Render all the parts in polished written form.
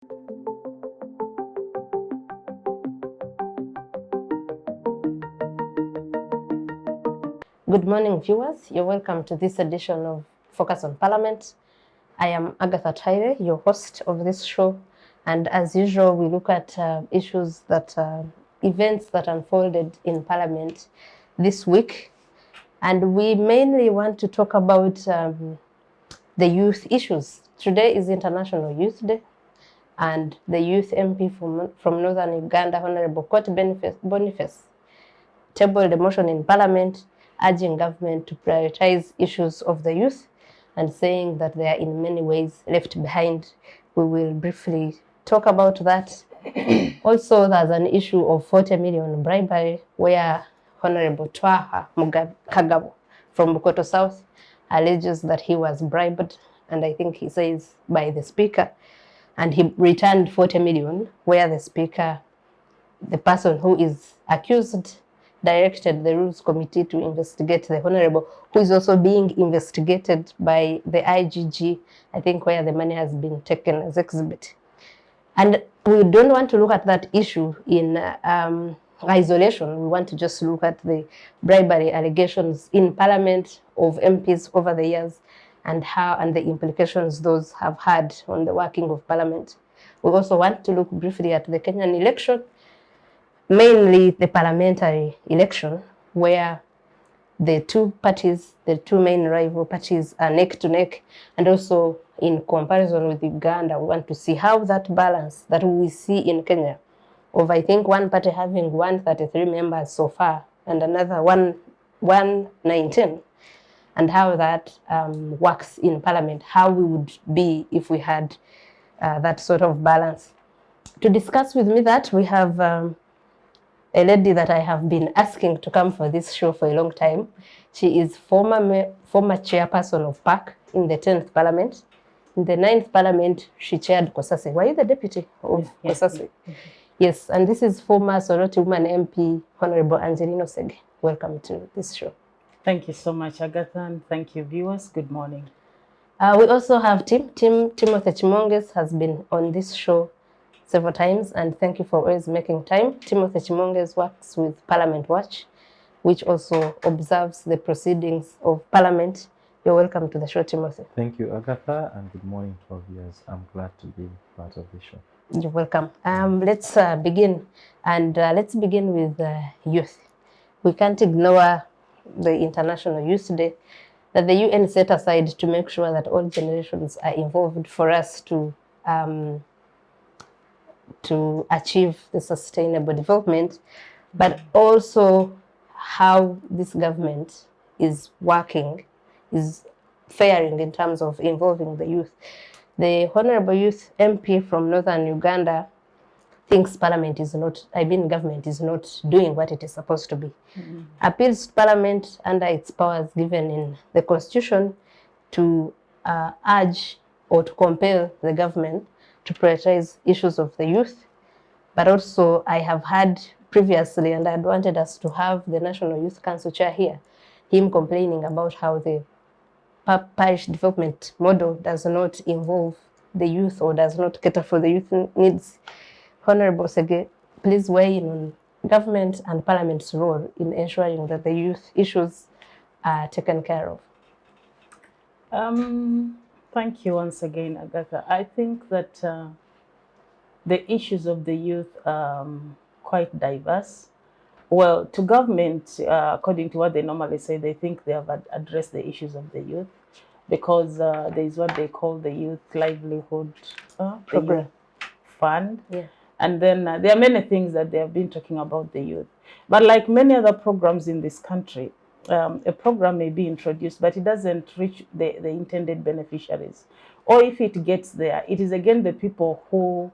Good morning, viewers. You're welcome to this edition of Focus on Parliament. I am Agather Atuhaire, your host of this show. And as usual, we look at issues that, events that unfolded in Parliament this week. And we mainly want to talk about the youth issues. Today is International Youth Day. And the youth MP from Northern Uganda, Honourable Boniface, tabled a motion in Parliament urging government to prioritize issues of the youth and saying that they are in many ways left behind. We will briefly talk about that. Also, there's an issue of 40 million bribery where Honourable Twaha Kagabo from Bukoto South alleges that he was bribed, and I think he says by the Speaker, and he returned 40 million where the Speaker, the person who is accused, directed the Rules Committee to investigate the Honourable, who is also being investigated by the IGG, I think where the money has been taken as exhibit. And we don't want to look at that issue in isolation. We want to just look at the bribery allegations in Parliament of MPs over the years and how and the implications those have had on the working of Parliament. We also want to look briefly at the Kenyan election, mainly the parliamentary election, where the two parties, the two main rival parties, are neck to neck, and also in comparison with Uganda, we want to see how that balance that we see in Kenya, of I think one party having 133 members so far, and another 119, and how that works in Parliament, how we would be if we had that sort of balance. To discuss with me that, we have a lady that I have been asking to come for this show for a long time. She is former chairperson of PAC in the 10th Parliament. In the 9th Parliament, she chaired Kosase. Were you the deputy of Kosase? Yes, and this is former Soroti woman MP, Honourable Angeline Osegge. Welcome to this show. Thank you so much, Agatha, and thank you, viewers. Good morning. We also have Timothy Chemonges has been on this show several times, and thank you for always making time. Timothy Chemonges works with Parliament Watch, which also observes the proceedings of Parliament. You're welcome to the show, Timothy. Thank you, Agatha, and good morning to our viewers. I'm glad to be part of the show. You're welcome. Let's begin, and let's begin with youth. We can't ignore the International Youth Day that the UN set aside to make sure that all generations are involved for us to achieve the sustainable development, but also how this government is working, is faring in terms of involving the youth. The Honourable Youth MP from Northern Uganda thinks government is not doing what it is supposed to be. Appeals to Parliament under its powers given in the Constitution to urge or to compel the government to prioritize issues of the youth. But also I have heard previously, and I had wanted us to have the National Youth Council chair here, him complaining about how the parish development model does not involve the youth or does not cater for the youth needs. Honourable Osegge, please weigh in on government and Parliament's role in ensuring that the youth issues are taken care of. Thank you once again, Agatha. I think that the issues of the youth are quite diverse. Well, to government, according to what they normally say, they think they have addressed the issues of the youth because there is what they call the Youth Livelihood Program Fund. Yeah. And then there are many things that they have been talking about the youth. But like many other programs in this country, a program may be introduced, but it doesn't reach the intended beneficiaries. Or if it gets there, it is again the people who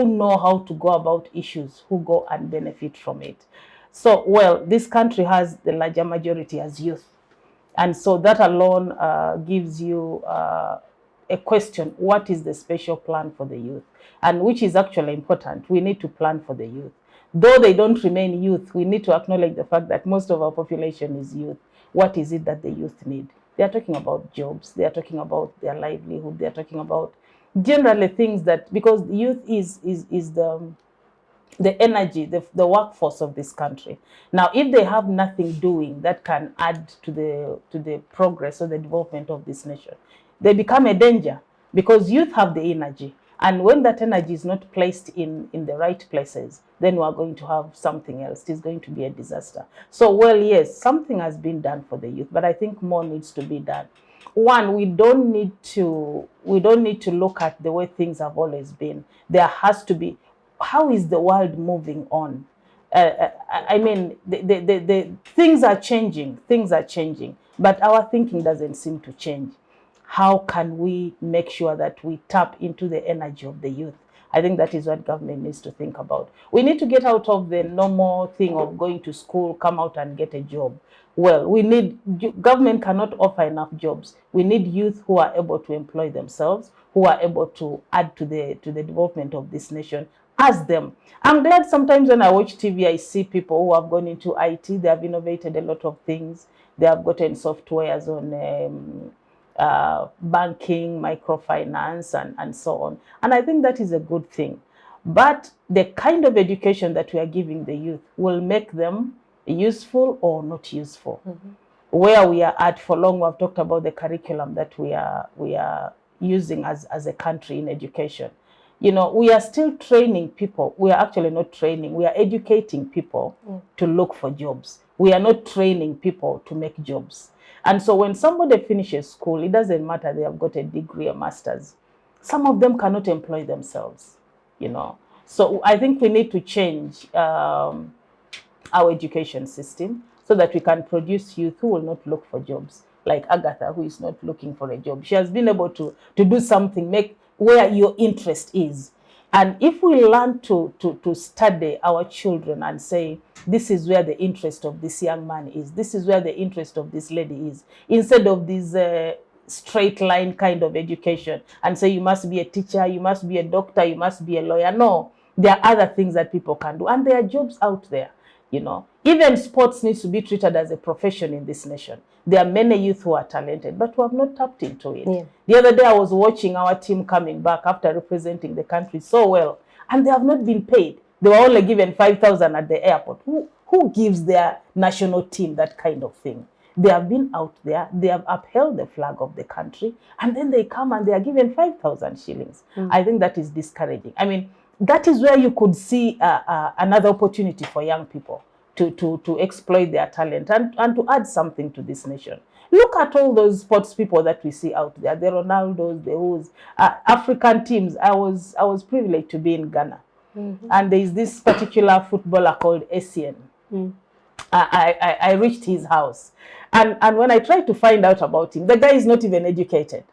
know how to go about issues, who go and benefit from it. So, well, this country has the larger majority as youth. And so that alone gives you a question, what is the special plan for the youth? And which is actually important. We need to plan for the youth. Though they don't remain youth, we need to acknowledge the fact that most of our population is youth. What is it that the youth need? They are talking about jobs. They are talking about their livelihood. They are talking about generally things that, because youth is the energy, the workforce of this country. Now, if they have nothing doing that can add to the progress or the development of this nation, they become a danger, because youth have the energy. And when that energy is not placed in the right places, then we are going to have something else. It is going to be a disaster. So, well, yes, something has been done for the youth, but I think more needs to be done. One, we don't need to look at the way things have always been. There has to be, how is the world moving on? I mean, the things are changing. Things are changing, but our thinking doesn't seem to change. How can we make sure that we tap into the energy of the youth? I think that is what government needs to think about. We need to get out of the normal thing of going to school, come out and get a job. Well, government cannot offer enough jobs. We need youth who are able to employ themselves, who are able to add to the development of this nation. Ask them. I'm glad sometimes when I watch TV, I see people who have gone into IT. They have innovated a lot of things. They have gotten softwares on banking, microfinance, and so on. And I think that is a good thing. But the kind of education that we are giving the youth will make them useful or not useful. Mm-hmm. Where we are at for long, we've talked about the curriculum that we are using as a country in education. You know, we are still training people. We are actually not training. We are educating people to look for jobs. We are not training people to make jobs. And so when somebody finishes school, it doesn't matter they have got a degree, a master's. Some of them cannot employ themselves, you know. So I think we need to change our education system so that we can produce youth who will not look for jobs, like Agatha, who is not looking for a job. She has been able to do something, make where your interest is. And if we learn to study our children and say, this is where the interest of this young man is, this is where the interest of this lady is, instead of this straight line kind of education and say you must be a teacher, you must be a doctor, you must be a lawyer. No, there are other things that people can do, and there are jobs out there. You know, even sports needs to be treated as a profession in this nation. There are many youth who are talented, but who have not tapped into it. Yeah. The other day I was watching our team coming back after representing the country so well, and they have not been paid. They were only given 5,000 at the airport. Who gives their national team that kind of thing? They have been out there, they have upheld the flag of the country, and then they come and they are given 5,000 shillings. I think that is discouraging. I mean, that is where you could see another opportunity for young people to exploit their talent and to add something to this nation. Look at all those sports people that we see out there, the Ronaldos, the who's, African teams. I was privileged to be in Ghana. Mm-hmm. And there is this particular footballer called Essien. Mm. I reached his house. And when I tried to find out about him, the guy is not even educated.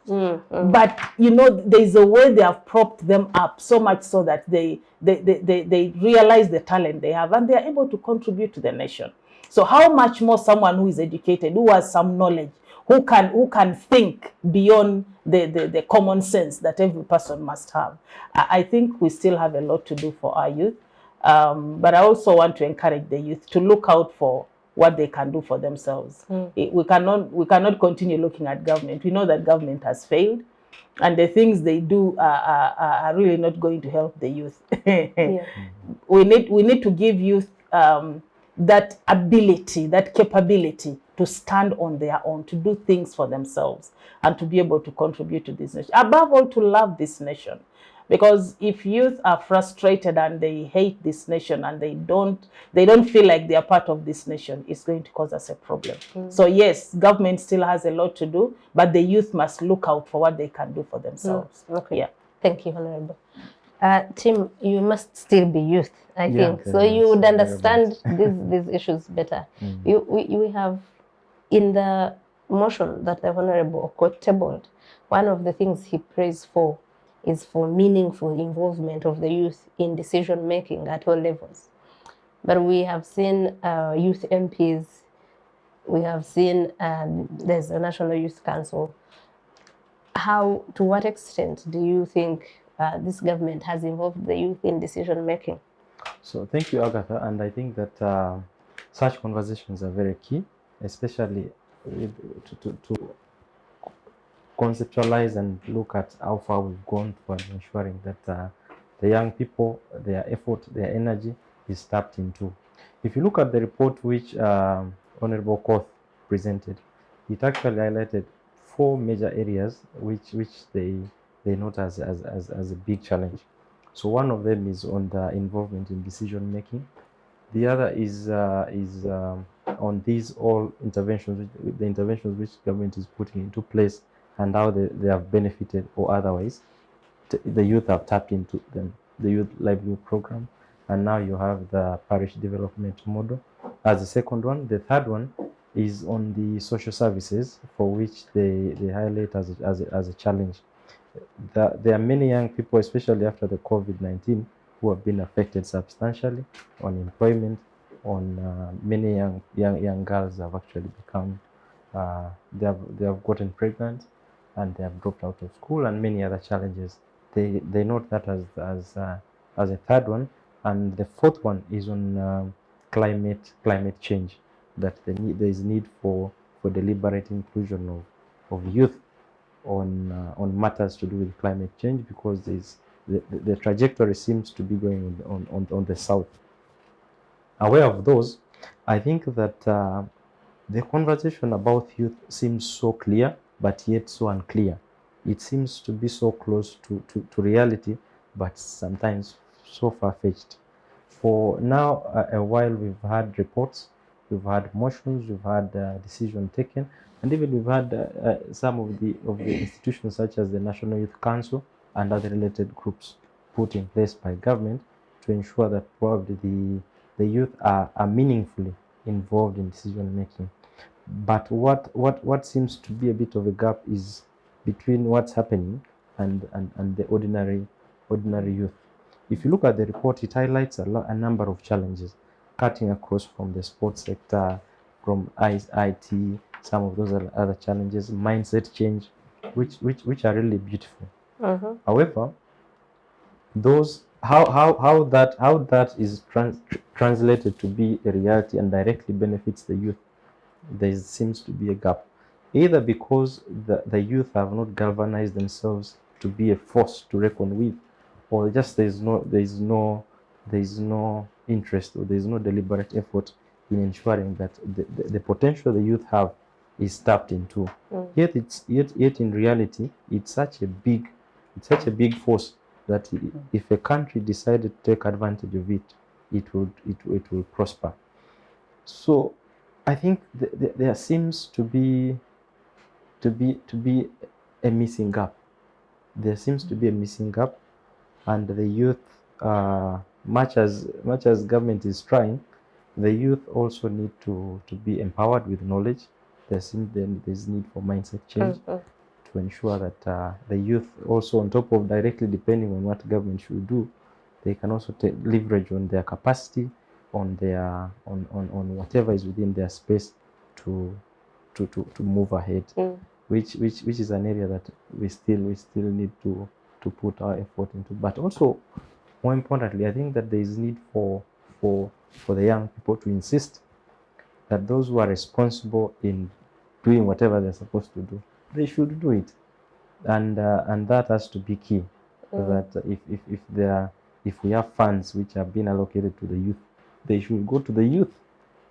But, you know, there's a way they have propped them up so much so that they realize the talent they have and they are able to contribute to the nation. So how much more someone who is educated, who has some knowledge, who can think beyond the common sense that every person must have. I think we still have a lot to do for our youth. But I also want to encourage the youth to look out for what they can do for themselves. We cannot continue looking at government. We know that government has failed, and the things they do are really not going to help the youth. Yeah. We need to give youth that ability, that capability to stand on their own, to do things for themselves, and to be able to contribute to this nation. Above all, to love this nation. Because if youth are frustrated and they hate this nation and they don't feel like they are part of this nation, it's going to cause us a problem. So yes, government still has a lot to do, but the youth must look out for what they can do for themselves. Okay. Yeah. Thank you, Honourable. Tim, you must still be youth, I think. So you would understand these issues better. We have, in the motion that the Honourable Okot tabled, one of the things he prays for is for meaningful involvement of the youth in decision-making at all levels. But we have seen youth MPs, we have seen there's a National Youth Council. To what extent do you think this government has involved the youth in decision-making? So thank you, Agatha, and I think that such conversations are very key, especially conceptualize and look at how far we've gone for ensuring that the young people, their effort, their energy is tapped into. If you look at the report which Honourable Koth presented, it actually highlighted 4 major areas which they note as a big challenge. So one of them is on the involvement in decision making. The other is on these all interventions, the interventions which government is putting into place and how they have benefited or otherwise. The youth have tapped into them, the youth livelihood program, and now you have the parish development model as the second one. The third one is on the social services, for which they highlight as a challenge. There are many young people, especially after the COVID-19, who have been affected substantially on employment. Many young girls have actually become they have gotten pregnant, and they have dropped out of school, and many other challenges. They note that as a third one, and the fourth one is on climate change. That there is need for deliberate inclusion of youth on matters to do with climate change, because the trajectory seems to be going on the south. Aware of those, I think that the conversation about youth seems so clear, but yet so unclear. It seems to be so close to reality, but sometimes so far-fetched. For now, a while, we've had reports, we've had motions, we've had decision taken, and even we've had some of the institutions, such as the National Youth Council and other related groups, put in place by government to ensure that probably the youth are meaningfully involved in decision making. But what seems to be a bit of a gap is between what's happening and the ordinary youth. If you look at the report, it highlights a number of challenges, cutting across from the sports sector, from IT, some of those other challenges, mindset change, which are really beautiful. However, those how that is translated to be a reality and directly benefits the youth, there seems to be a gap, either because the youth have not galvanized themselves to be a force to reckon with, or just there is no interest, or there is no deliberate effort in ensuring that the potential the youth have is tapped into. Yet in reality, it's such a big force that if a country decided to take advantage of it, it will prosper. So I think there seems to be a missing gap. There seems to be a missing gap, and the youth, much as government is trying, the youth also need to be empowered with knowledge. There's need for mindset change to ensure that the youth also, on top of directly depending on what government should do, they can also leverage on their capacity, on whatever is within their space to move ahead, which is an area that we still need to put our effort into. But also, more importantly, I think that there is need for the young people to insist that those who are responsible in doing whatever they're supposed to do, they should do it, and that has to be key. That if we have funds which have been allocated to the youth, they should go to the youth.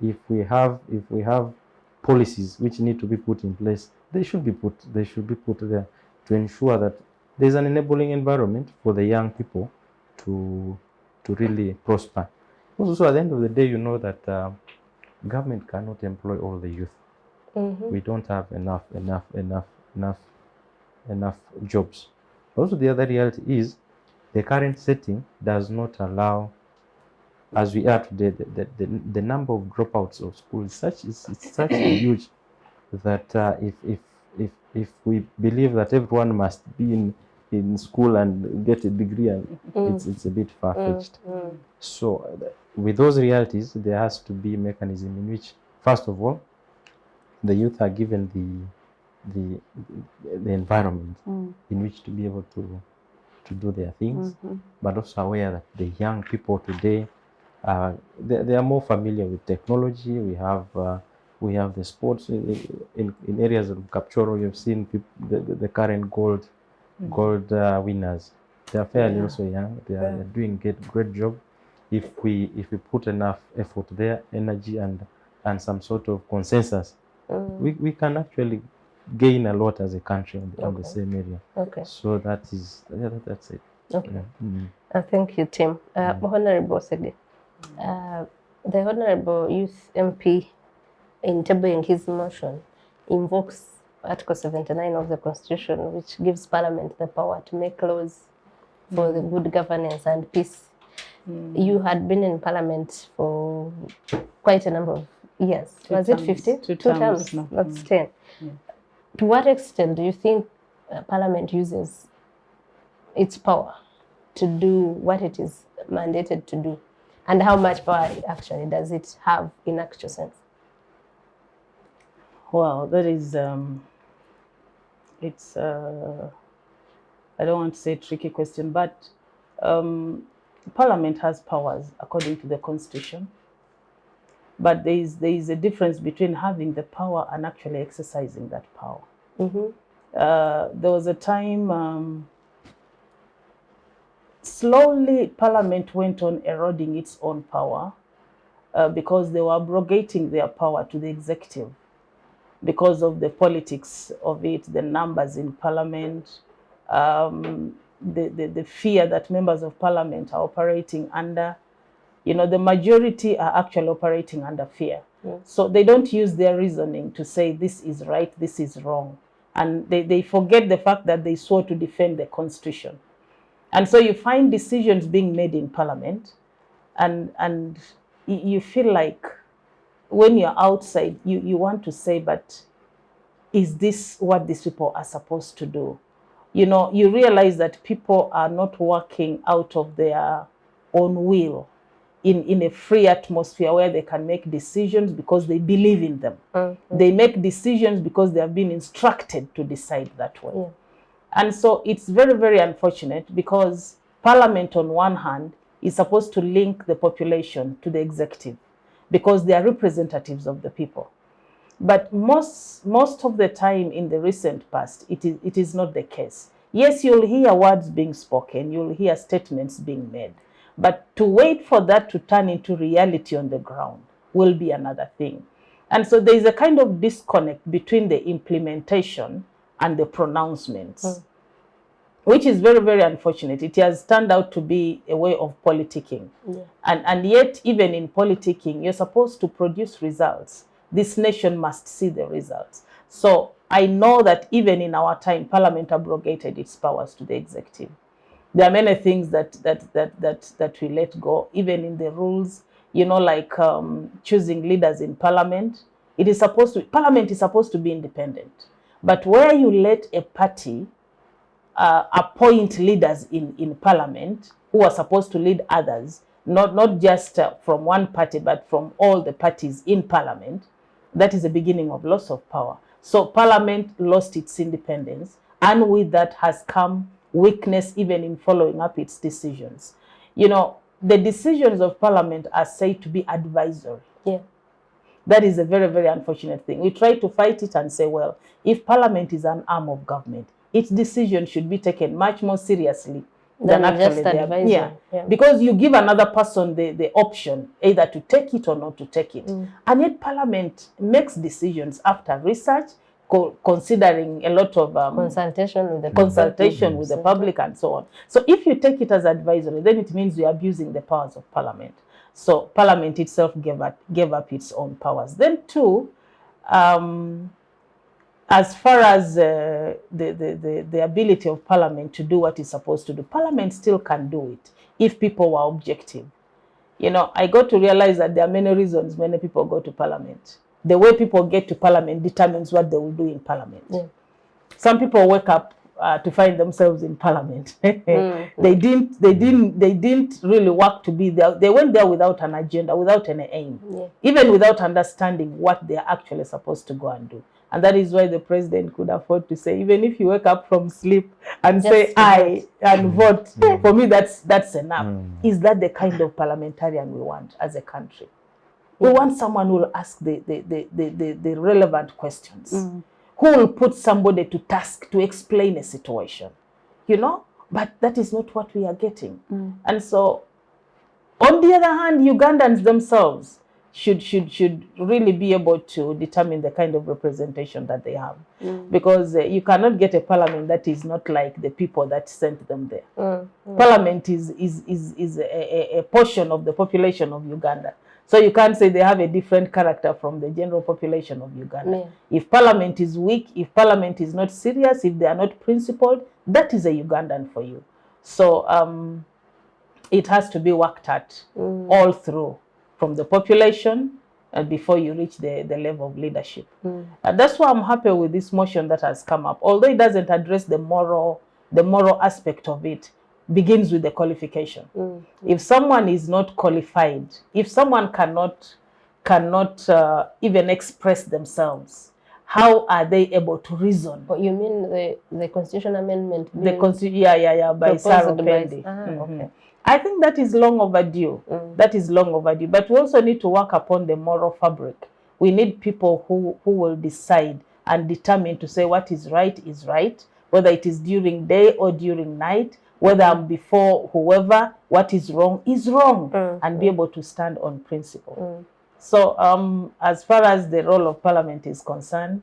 If we have policies which need to be put in place, they should be put there to ensure that there's an enabling environment for the young people to really prosper. Also, at the end of the day, you know that government cannot employ all the youth. We don't have enough jobs. Also, the other reality is the current setting does not allow, as we are today, the number of dropouts of school is such huge that if we believe that everyone must be in school and get a degree, and it's a bit far-fetched. So with those realities, there has to be a mechanism in which, first of all, the youth are given the environment in which to be able to do their things, but also aware that the young people today, they are more familiar with technology. We have We have the sports in areas of Kapchoro. You've seen the current gold winners. They are fairly also young. They are doing great job. If we put enough effort there, energy and some sort of consensus, we can actually gain a lot as a country on the same area. Okay. So that's it. Okay. Thank you, Tim. Honourable Osegge, the Honourable Youth MP, in tabling his motion, invokes Article 79 of the Constitution, which gives Parliament the power to make laws for the good governance and peace. You had been in Parliament for quite a number of years. Was it 50? Two terms. No. That's 10. To what extent do you think Parliament uses its power to do what it is mandated to do? And how much power actually does it have in actual sense? Well, that is, it's, I don't want to say a tricky question, but Parliament has powers according to the Constitution. But there is a difference between having the power and actually exercising that power. There was a time, slowly Parliament went on eroding its own power because they were abrogating their power to the executive because of the politics of it, the numbers in Parliament, the fear that members of Parliament are operating under. You know, the majority are actually operating under fear. So they don't use their reasoning to say this is right, this is wrong. And they forget the fact that they swore to defend the Constitution. And so you find decisions being made in Parliament, and you feel like when you're outside, you want to say, but is this what these people are supposed to do? You know, you realize that people are not working out of their own will in a free atmosphere where they can make decisions because they believe in them. They make decisions because they have been instructed to decide that way. And so it's very, very unfortunate because Parliament on one hand is supposed to link the population to the executive because they are representatives of the people. But most of the time in the recent past, it is not the case. Yes, you'll hear words being spoken, you'll hear statements being made, but to wait for that to turn into reality on the ground will be another thing. And so there is a kind of disconnect between the implementation and the pronouncements, which is very, very unfortunate. It has turned out to be a way of politicking. And yet, even in politicking, you're supposed to produce results. This nation must see the results. So I know that even in our time, Parliament abrogated its powers to the executive. There are many things that we let go, even in the rules, you know, like choosing leaders in Parliament. Parliament is supposed to be independent. But where you let a party appoint leaders in Parliament who are supposed to lead others, not just from one party, but from all the parties in Parliament, that is the beginning of loss of power. So Parliament lost its independence, and with that has come weakness even in following up its decisions. You know, the decisions of Parliament are said to be advisory. That is a very, very unfortunate thing. We try to fight it and say, well, if Parliament is an arm of government, its decision should be taken much more seriously than actually their, because you give another person the option either to take it or not to take it. And yet Parliament makes decisions after research, considering a lot of consultation with the public and so on. So if you take it as advisory, then it means you're abusing the powers of Parliament. So Parliament itself gave up its own powers. Then too, as far as the ability of Parliament to do what it's supposed to do, Parliament still can do it if people were objective. You know, I got to realize that there are many reasons many people go to Parliament. The way people get to Parliament determines what they will do in Parliament. Some people wake up to find themselves in Parliament. They didn't really work to be there. They went there without an agenda, without any aim, even without understanding what they are actually supposed to go and do. And that is why the president could afford to say, even if you wake up from sleep and just say aye and vote, for me that's enough. Is that the kind of parliamentarian we want as a country? We want someone who will ask the relevant questions, who will put somebody to task to explain a situation, you know? But that is not what we are getting. And so, on the other hand, Ugandans themselves should really be able to determine the kind of representation that they have. Because you cannot get a parliament that is not like the people that sent them there. Parliament is a portion of the population of Uganda. So you can't say they have a different character from the general population of Uganda. If parliament is weak, if parliament is not serious, if they are not principled, that is a Ugandan for you. So it has to be worked at all through, from the population and before you reach the level of leadership. And that's why I'm happy with this motion that has come up. Although it doesn't address the moral aspect of it, begins with the qualification. If someone is not qualified, if someone cannot even express themselves, how are they able to reason? But you mean the constitutional amendment? By Soroti. Okay. I think that is long overdue. That is long overdue. But we also need to work upon the moral fabric. We need people who will decide and determine to say what is right, whether it is during day or during night, whether I'm before whoever, what is wrong, and be able to stand on principle. So as far as the role of parliament is concerned,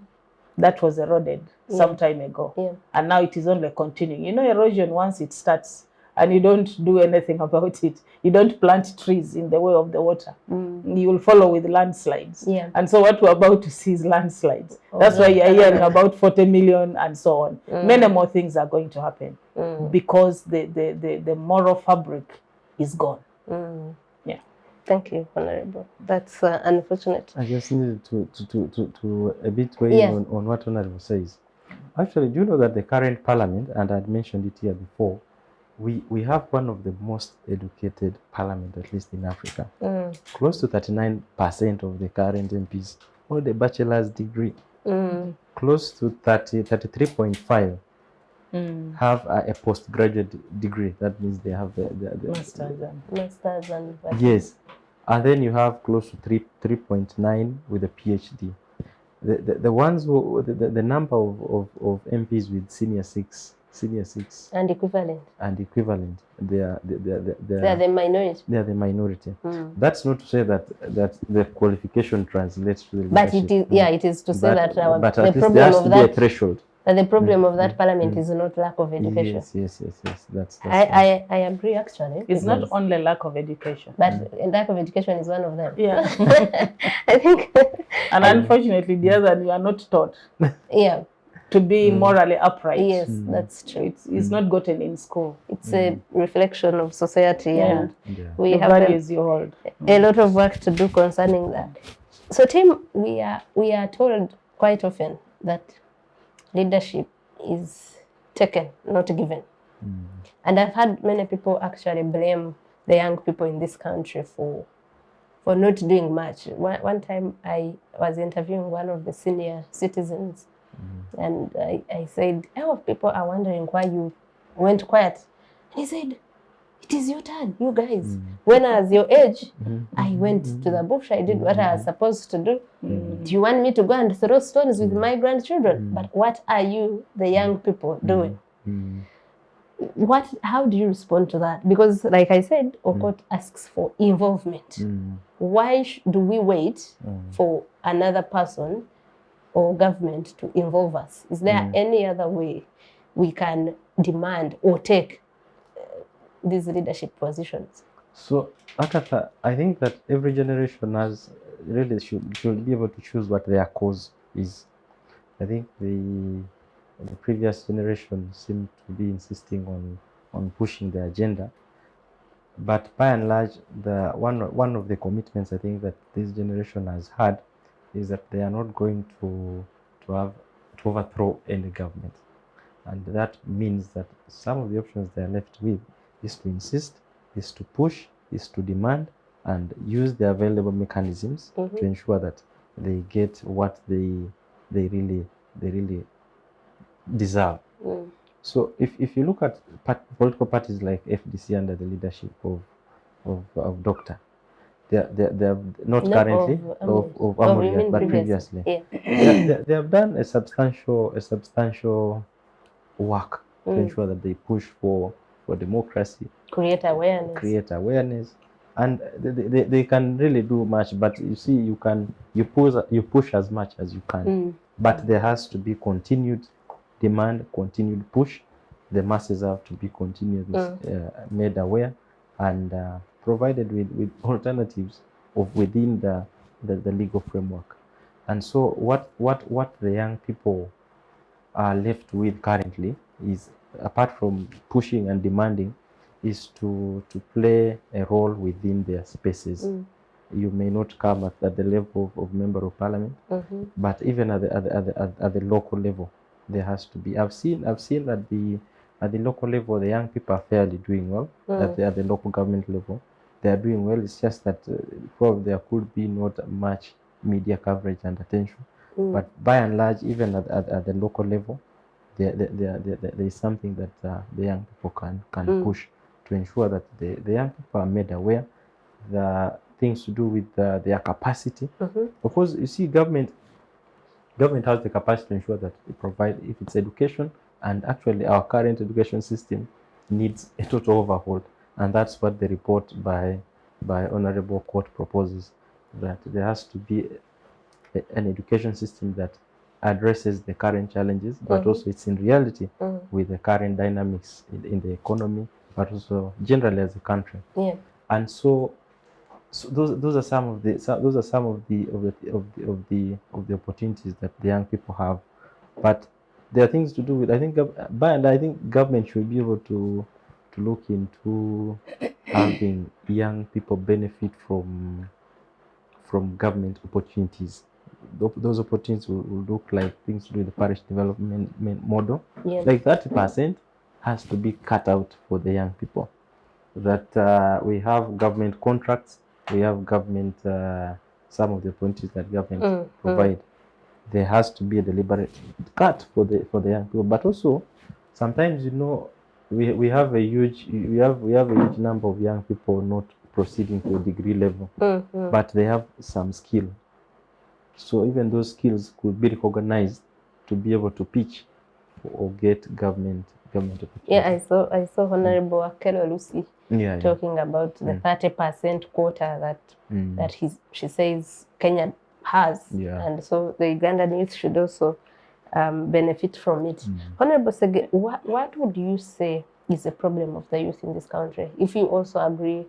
that was eroded some time ago. And now it is only continuing. You know, erosion, once it starts, and you don't do anything about it, you don't plant trees in the way of the water, you will follow with landslides. And so what we're about to see is landslides. That's why you're hearing about 40 million and so on. Many more things are going to happen because the moral fabric is gone. Thank you, Honorable. That's unfortunate. I just needed to a bit weigh in on what Honorable says. Actually, do you know that the current parliament, and I'd mentioned it here before, we have one of the most educated parliament, at least in Africa. Close to 39% of the current MPs hold a bachelor's degree. Close to 33.5 have a postgraduate degree. That means they have the masters and yes. And then you have close to 3.9 with a PhD. The ones who the number of MPs with senior six and equivalent they are the minority. They are the minority. That's not to say that the qualification translates to the but leadership. it is to say that the problem there has to be a threshold. But the problem of that parliament is not lack of education. Yes. That's I agree, actually. It's not only lack of education. But lack of education is one of them. I think. And unfortunately, the other, you are not taught. To be morally upright. Yes, that's true. It's not gotten in school. It's a reflection of society, and we have a lot of work to do concerning that. So, Tim, we are told quite often that leadership is taken, not given. And I've had many people actually blame the young people in this country for not doing much. One time I was interviewing one of the senior citizens, and I said, a lot of people are wondering why you went quiet. And he said, it is your turn, you guys. When I was your age, I went to the bush, I did what I was supposed to do. Do you want me to go and throw stones with my grandchildren? But what are you, the young people, doing? How do you respond to that? Because, like I said, Okot asks for involvement. Why do we wait for another person or government to involve us? Is there any other way we can demand or take these leadership positions? So, Agatha, I think that every generation should be able to choose what their cause is. I think the previous generation seemed to be insisting on pushing the agenda, but by and large, one of the commitments I think that this generation has had is that they are not going to overthrow any government, and that means that some of the options they are left with is to insist, is to push, is to demand, and use the available mechanisms to ensure that they get what they really deserve. So if you look at political parties like FDC under the leadership of Doctor, they have not No, currently of of you Amuriat, mean but previously? previously. Yeah. They have done a substantial work to Mm. ensure that they push for democracy, Create awareness. and they can really do much. But you see, you push as much as you can, Mm. but there has to be continued demand, continued push. The masses have to be continuously made aware and provided with alternatives of within the legal framework. And so what the young people are left with currently is, apart from pushing and demanding, is to play a role within their spaces. You may not come at the level of member of parliament, but even at the local level, there has to be. I've seen at the local level, the young people are fairly doing well. At the local government level, they are doing well. It's just that probably there could be not much media coverage and attention. But by and large, even at the local level, there is something that the young people can push to ensure that the young people are made aware. The things to do with their capacity. Of course, you see, government has the capacity to ensure that it provide, if it's education, and actually our current education system needs a total overhaul, and that's what the report by Honourable Court proposes, that there has to be an education system that addresses the current challenges, but also it's in reality with the current dynamics in the economy, but also generally as a country. Yeah. And so those are some of the opportunities that the young people have. But there are things to do with, I think, I think government should be able to look into having young people benefit from government opportunities. Those opportunities will look like things to do with the parish development model. Yeah. Like 30% has to be cut out for the young people. That we have government contracts, we have government, some of the opportunities that government provide. There has to be a deliberate cut for the young people. But also, sometimes, you know, we have a huge number of young people not proceeding to a degree level, but they have some skill. So even those skills could be recognized to be able to pitch or get government opportunities. Yeah, I saw Honourable Akelorusi talking about the 30% quota that she says Kenya has, and so the Ugandan youth should also benefit from it. Honourable Osegge, what would you say is the problem of the youth in this country? If you also agree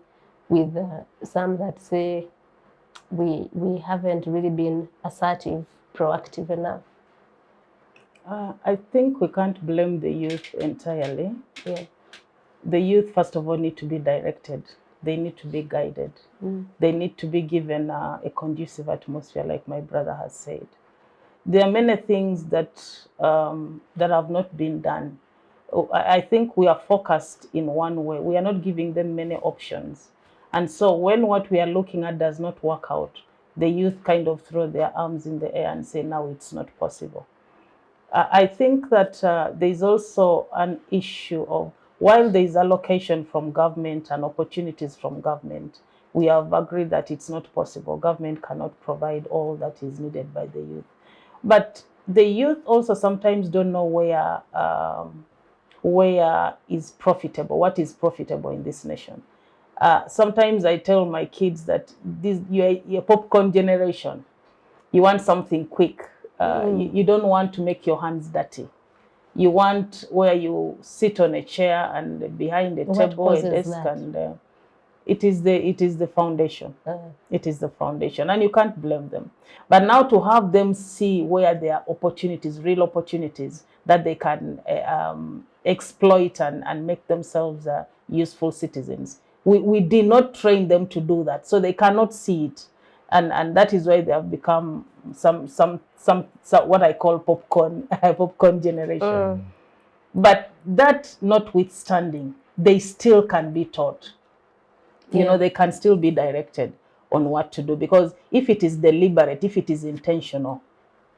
with some that say we haven't really been assertive, proactive enough. I think we can't blame the youth entirely. Yeah. The youth, first of all, need to be directed. They need to be guided. They need to be given a conducive atmosphere, like my brother has said. There are many things that have not been done. I think we are focused in one way. We are not giving them many options. And so when what we are looking at does not work out, the youth kind of throw their arms in the air and say, now it's not possible. I think that there is also an issue of, while there is allocation from government and opportunities from government, we have agreed that it's not possible. Government cannot provide all that is needed by the youth. But the youth also sometimes don't know where is profitable, what is profitable in this nation. Sometimes I tell my kids that you're a popcorn generation. You want something quick. You don't want to make your hands dirty. You want where you sit on a chair and behind a table, a desk, and it is the foundation. It is the foundation, and you can't blame them. But now to have them see where there are opportunities, real opportunities that they can exploit and make themselves useful citizens. We did not train them to do that, so they cannot see it. And that is why they have become some what I call popcorn generation. But that notwithstanding, they still can be taught. You know, they can still be directed on what to do, because if it is deliberate, if it is intentional,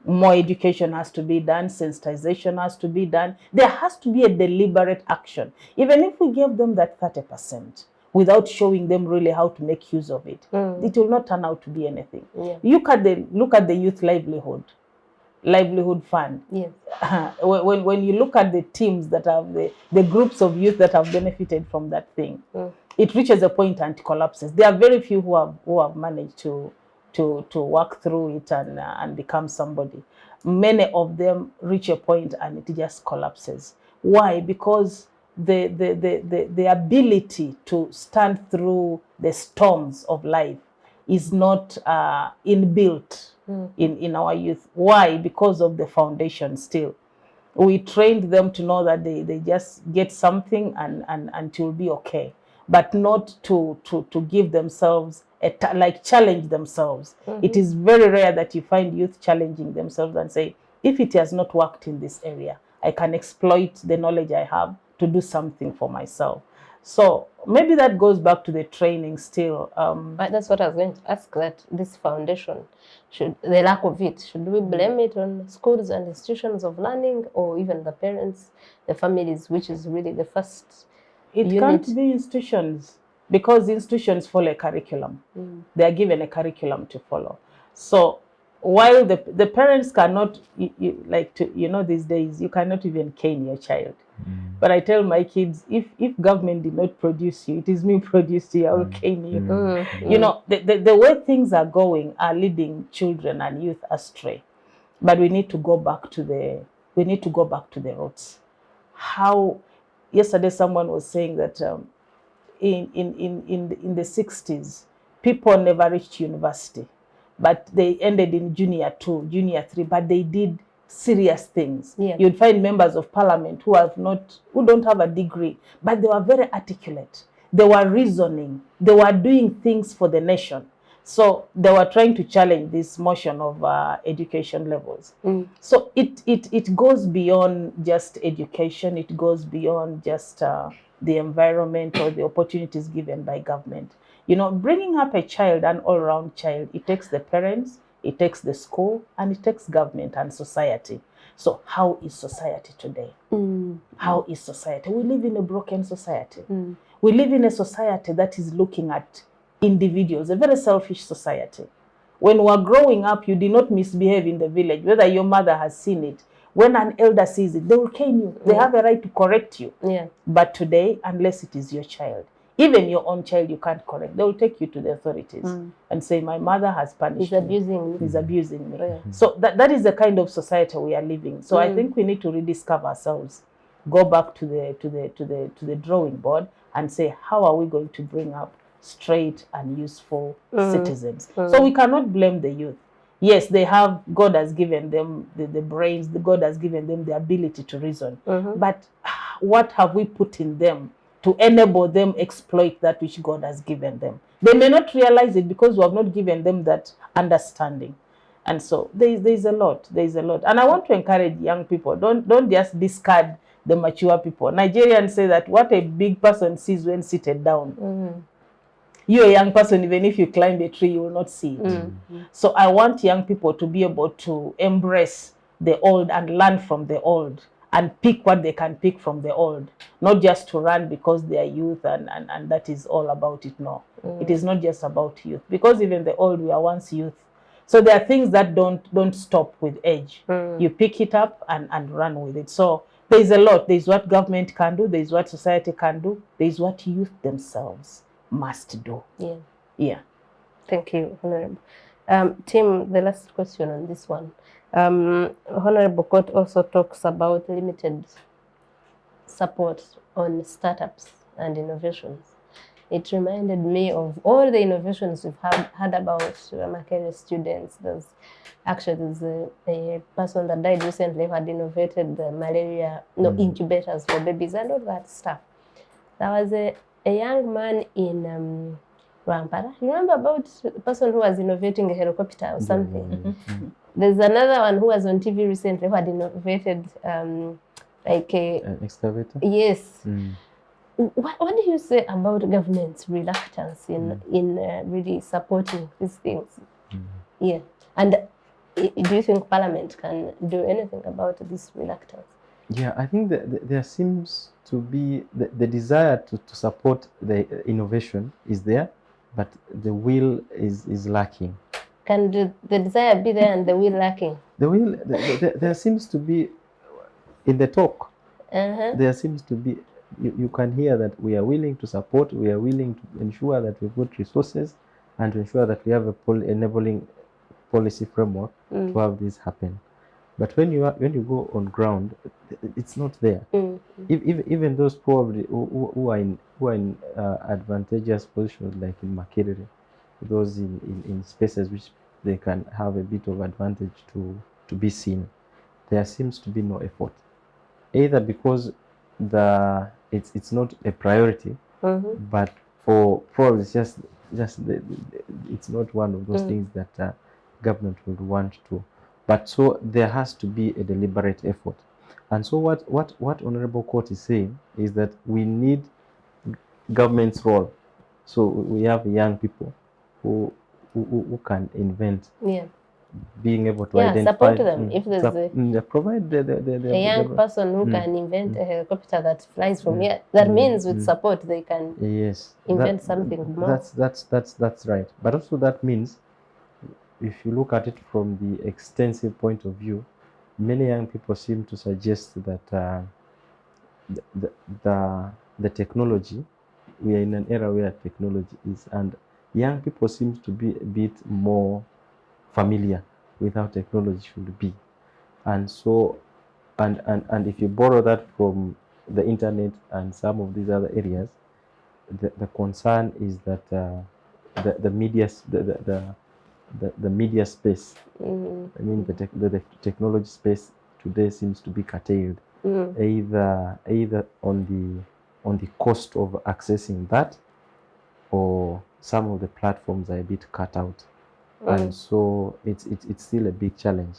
more education has to be done, sensitization has to be done. There has to be a deliberate action. Even if we give them that 30%, without showing them really how to make use of it, it will not turn out to be anything. Look at the youth livelihood fund. Yes. When you look at the teams that have the groups of youth that have benefited from that thing, it reaches a point and collapses. There are very few who have managed to work through it and become somebody. Many of them reach a point and it just collapses. Why? Because the ability to stand through the storms of life is not inbuilt in our youth. Why? Because of the foundation still. We trained them to know that they just get something and it will be okay, but not to give themselves like challenge themselves. It is very rare that you find youth challenging themselves and say, if it has not worked in this area, I can exploit the knowledge I have to do something for myself. So maybe that goes back to the training still. That's what I was going to ask, that this foundation, the lack of it, should we blame it on schools and institutions of learning, or even the parents, the families, which is really the first unit? Can't be institutions, because institutions follow a curriculum. They are given a curriculum to follow. So while the parents cannot, these days, you cannot even cane your child. But I tell my kids, if government did not produce you, it is me produced you, I will cane you. You know, the way things are going are leading children and youth astray. But we need to go back to the roots. How yesterday someone was saying that in the 60s, people never reached university, but they ended in junior 2, junior 3, but they did serious things. You'd find members of parliament who don't have a degree, but they were very articulate. They were reasoning. They were doing things for the nation. So they were trying to challenge this motion of education levels. So it goes beyond just education. It goes beyond just the environment or the opportunities given by government. You know, bringing up a child, an all-round child, it takes the parents, it takes the school, and it takes government and society. So how is society today? How is society? We live in a broken society. We live in a society that is looking at individuals, a very selfish society. When we are growing up, you did not misbehave in the village, whether your mother has seen it. When an elder sees it, they will cane you. They have a right to correct you. But today, unless it is your child, even your own child, you can't correct. They will take you to the authorities and say, my mother has punished me. He's abusing me. So that is the kind of society we are living. So I think we need to rediscover ourselves, go back to the drawing board and say, how are we going to bring up straight and useful citizens? So we cannot blame the youth. Yes, they have, God has given them the brains, God has given them the ability to reason. But what have we put in them to enable them exploit that which God has given them? They may not realize it because we have not given them that understanding. And so there's a lot. And I want to encourage young people, don't just discard the mature people. Nigerians say that what a big person sees when seated down. You're a young person, even if you climb a tree, you will not see it. So I want young people to be able to embrace the old and learn from the old and pick what they can pick from the old, not just to run because they are youth and that is all about it. No, it is not just about youth, because even the old were once youth. So there are things that don't stop with age. You pick it up and run with it. So there's a lot. There's what government can do. There's what society can do. There's what youth themselves must do. Thank you, Honorable. Tim, the last question on this one. Honorable Court also talks about limited support on startups and innovations. It reminded me of all the innovations we've had about Makerere students. There's a person that died recently who had innovated the malaria incubators for babies and all that stuff. There was a young man in Rampara. You remember about the person who was innovating a helicopter or something? There's another one who was on TV recently who had innovated like an excavator. Yes. What do you say about government's reluctance in really supporting these things? And do you think Parliament can do anything about this reluctance? Yeah, I think that there seems to be the desire to support the innovation is there, but the will is lacking. Can the desire be there and the will lacking? The will, there seems to be, in the talk, Uh-huh. there seems to be, you can hear that we are willing to support, we are willing to ensure that we put resources and to ensure that we have a enabling policy framework to have this happen. But when you go on ground, it's not there. Even those probably who are in advantageous positions, like in Makerere, those in spaces which they can have a bit of advantage to be seen, there seems to be no effort, either because it's not a priority, but for probably it's just it's not one of those things that government would want to. But so there has to be a deliberate effort. And so what Honorable Court is saying is that we need government's role. So we have young people who can invent, being able to identify, support them. If there's provide a young person who can invent a helicopter that flies from here, that means with support they can invent something more. That's right. But also that means, if you look at it from the extensive point of view, many young people seem to suggest that the technology, we are in an era where technology is, and young people seem to be a bit more familiar with how technology should be. And so, and if you borrow that from the internet and some of these other areas, the concern is that the media space, I mean the technology space today seems to be curtailed, either on the cost of accessing that, or some of the platforms are a bit cut out. And so it's still a big challenge.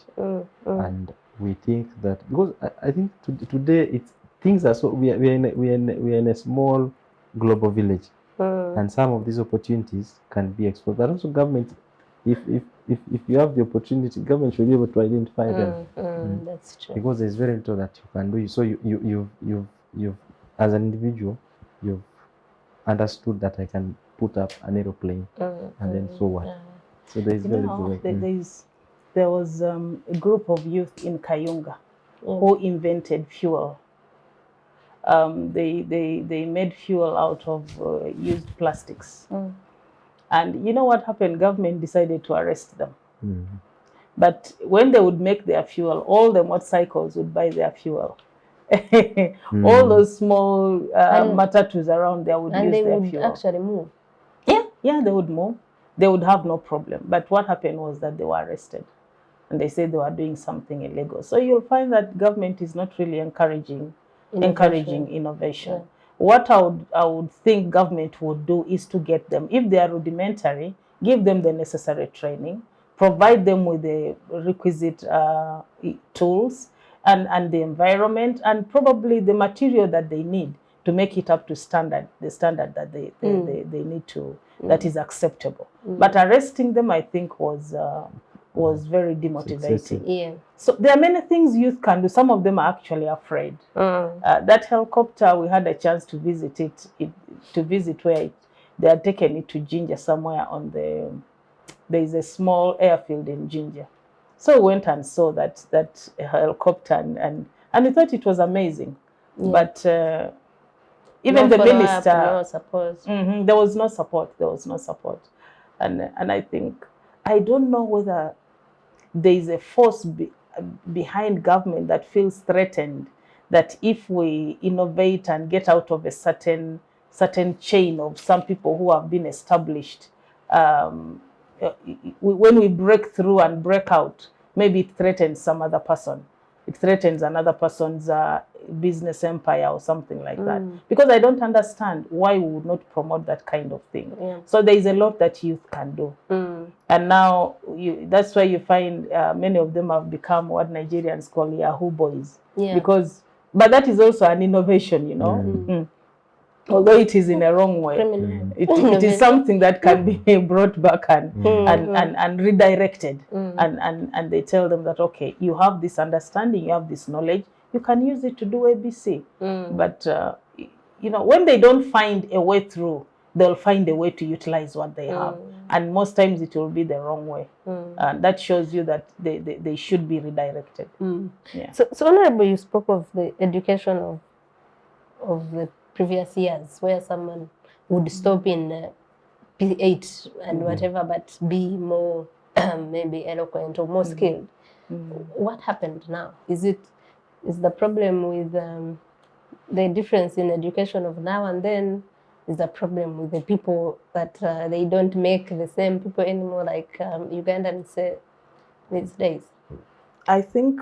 And we think that, because I think today things are so, we are in a small global village, and some of these opportunities can be explored. But also government, if you have the opportunity, government should be able to identify them. That's true. Because there's very little that you can do. So you've as an individual, you've understood that I can put up an aeroplane, and then so what? So there is very little. There was a group of youth in Kayunga who invented fuel. They made fuel out of used plastics. And you know what happened? Government decided to arrest them. But when they would make their fuel, all the motorcycles would buy their fuel. All those small matatus around there would use their fuel. And they would actually move. Yeah, they would move. They would have no problem. But what happened was that they were arrested. And they said they were doing something illegal. So you'll find that government is not really encouraging innovation. Yeah. What I would think government would do is to get them, if they are rudimentary, give them the necessary training, provide them with the requisite tools and the environment, and probably the material that they need to make it up to standard, the standard that they need to, that is acceptable. But arresting them, I think, was very demotivating. Yeah. So there are many things youth can do. Some of them are actually afraid. That helicopter, we had a chance to visit where they had taken it to Jinja somewhere on there is a small airfield in Jinja. So we went and saw that helicopter and we thought it was amazing. Yeah. But even the minister, no support. There was no support. There was no support. And I think, I don't know whether there is a force behind government that feels threatened, that if we innovate and get out of a certain chain of some people who have been established, when we break through and break out, maybe it threatens some other person. It threatens another person's business empire or something like that. Because I don't understand why we would not promote that kind of thing. Yeah. So there is a lot that youth can do. And now that's why you find many of them have become what Nigerians call Yahoo boys. Yeah. But that is also an innovation, you know. Although it is in a wrong way, it is something that can be brought back and redirected. And they tell them that, okay, you have this understanding, you have this knowledge, you can use it to do ABC. But, you know, when they don't find a way through, they'll find a way to utilize what they have. And most times it will be the wrong way. And that shows you that they should be redirected. Yeah. So Honourable, you spoke of the education of the previous years, where someone would stop in P8 and whatever, but be more maybe eloquent or more skilled. What happened now? Is the problem with the difference in education of now and then? Is the problem with the people that they don't make the same people anymore, like Ugandans say these days? I think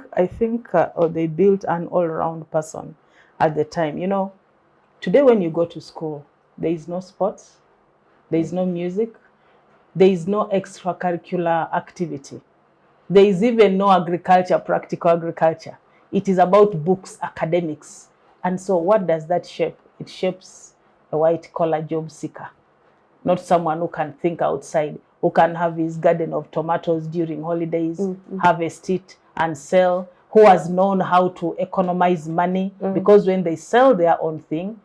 they built an all-round person at the time. You know, today when you go to school, there is no sports, there is no music, there is no extracurricular activity. There is even no agriculture, practical agriculture. It is about books, academics. And so what does that shape? It shapes a white-collar job seeker, not someone who can think outside, who can have his garden of tomatoes during holidays, harvest it and sell, who has known how to economize money, because when they sell their own thing,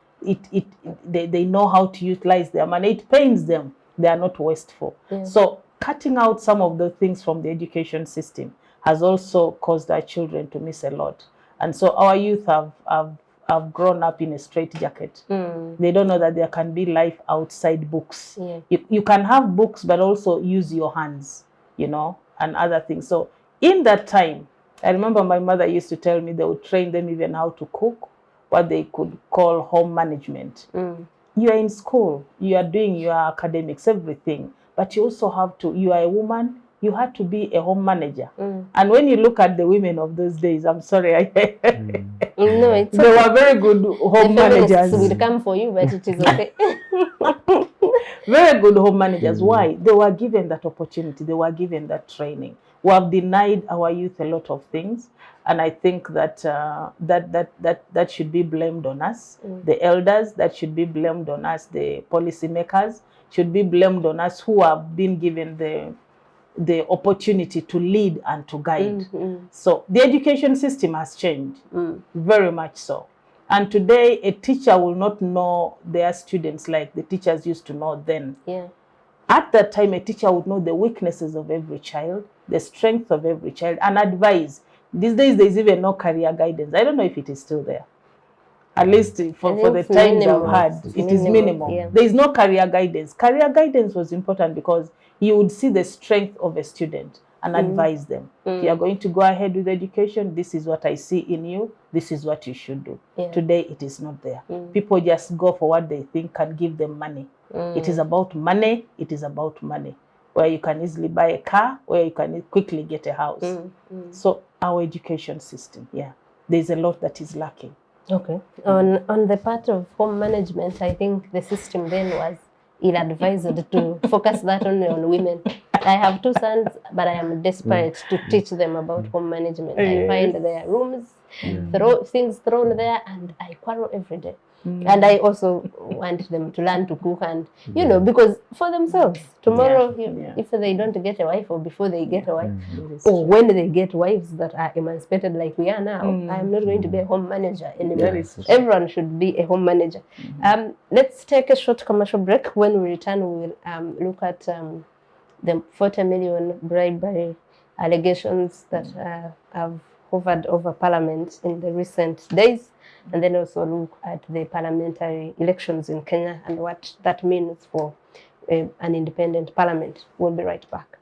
they know how to utilize their money. It pains them. They are not wasteful. So cutting out some of the things from the education system has also caused our children to miss a lot. And so our youth have grown up in a straitjacket. They don't know that there can be life outside books. You can have books, but also use your hands, you know, and other things. So in that time, I remember my mother used to tell me they would train them even how to cook, what they could call home management. You are in school, you are doing your academics, everything, but you also have to, you are a woman, you had to be a home manager. And when you look at the women of those days, I'm sorry, No, it's they were very good home managers. Will come for you, but it is okay. Very good home managers. Why? They were given that opportunity. They were given that training. We have denied our youth a lot of things, and I think that that should be blamed on us, the elders. That should be blamed on us, the policymakers. Should be blamed on us who have been given the opportunity to lead and to guide. So the education system has changed, very much so. And today, a teacher will not know their students like the teachers used to know then. At that time, a teacher would know the weaknesses of every child, the strength of every child, and advise. These days, there's even no career guidance. I don't know if it is still there. At least for the times I've had, it is minimal. There is no career guidance. Career guidance was important because you would see the strength of a student and advise them. If you are going to go ahead with education, this is what I see in you. This is what you should do. Today, it is not there. People just go for what they think can give them money. It is about money. It is about money. Where you can easily buy a car, where you can quickly get a house. So our education system, there's a lot that is lacking. Okay. On the part of home management, I think the system then was ill-advised to focus that only on women. I have 2 sons, but I am desperate to teach them about home management. I find their rooms, things thrown there, and I quarrel every day. And I also want them to learn to cook and, you know, because for themselves, tomorrow, if they don't get a wife or before they get a wife, or when they get wives that are emancipated like we are now, I am not going to be a home manager anymore. Everyone should be a home manager. Let's take a short commercial break. When we return, we will look at the 40 million bribery allegations that have hovered over Parliament in the recent days, and then also look at the parliamentary elections in Kenya and what that means for an independent parliament. We'll be right back.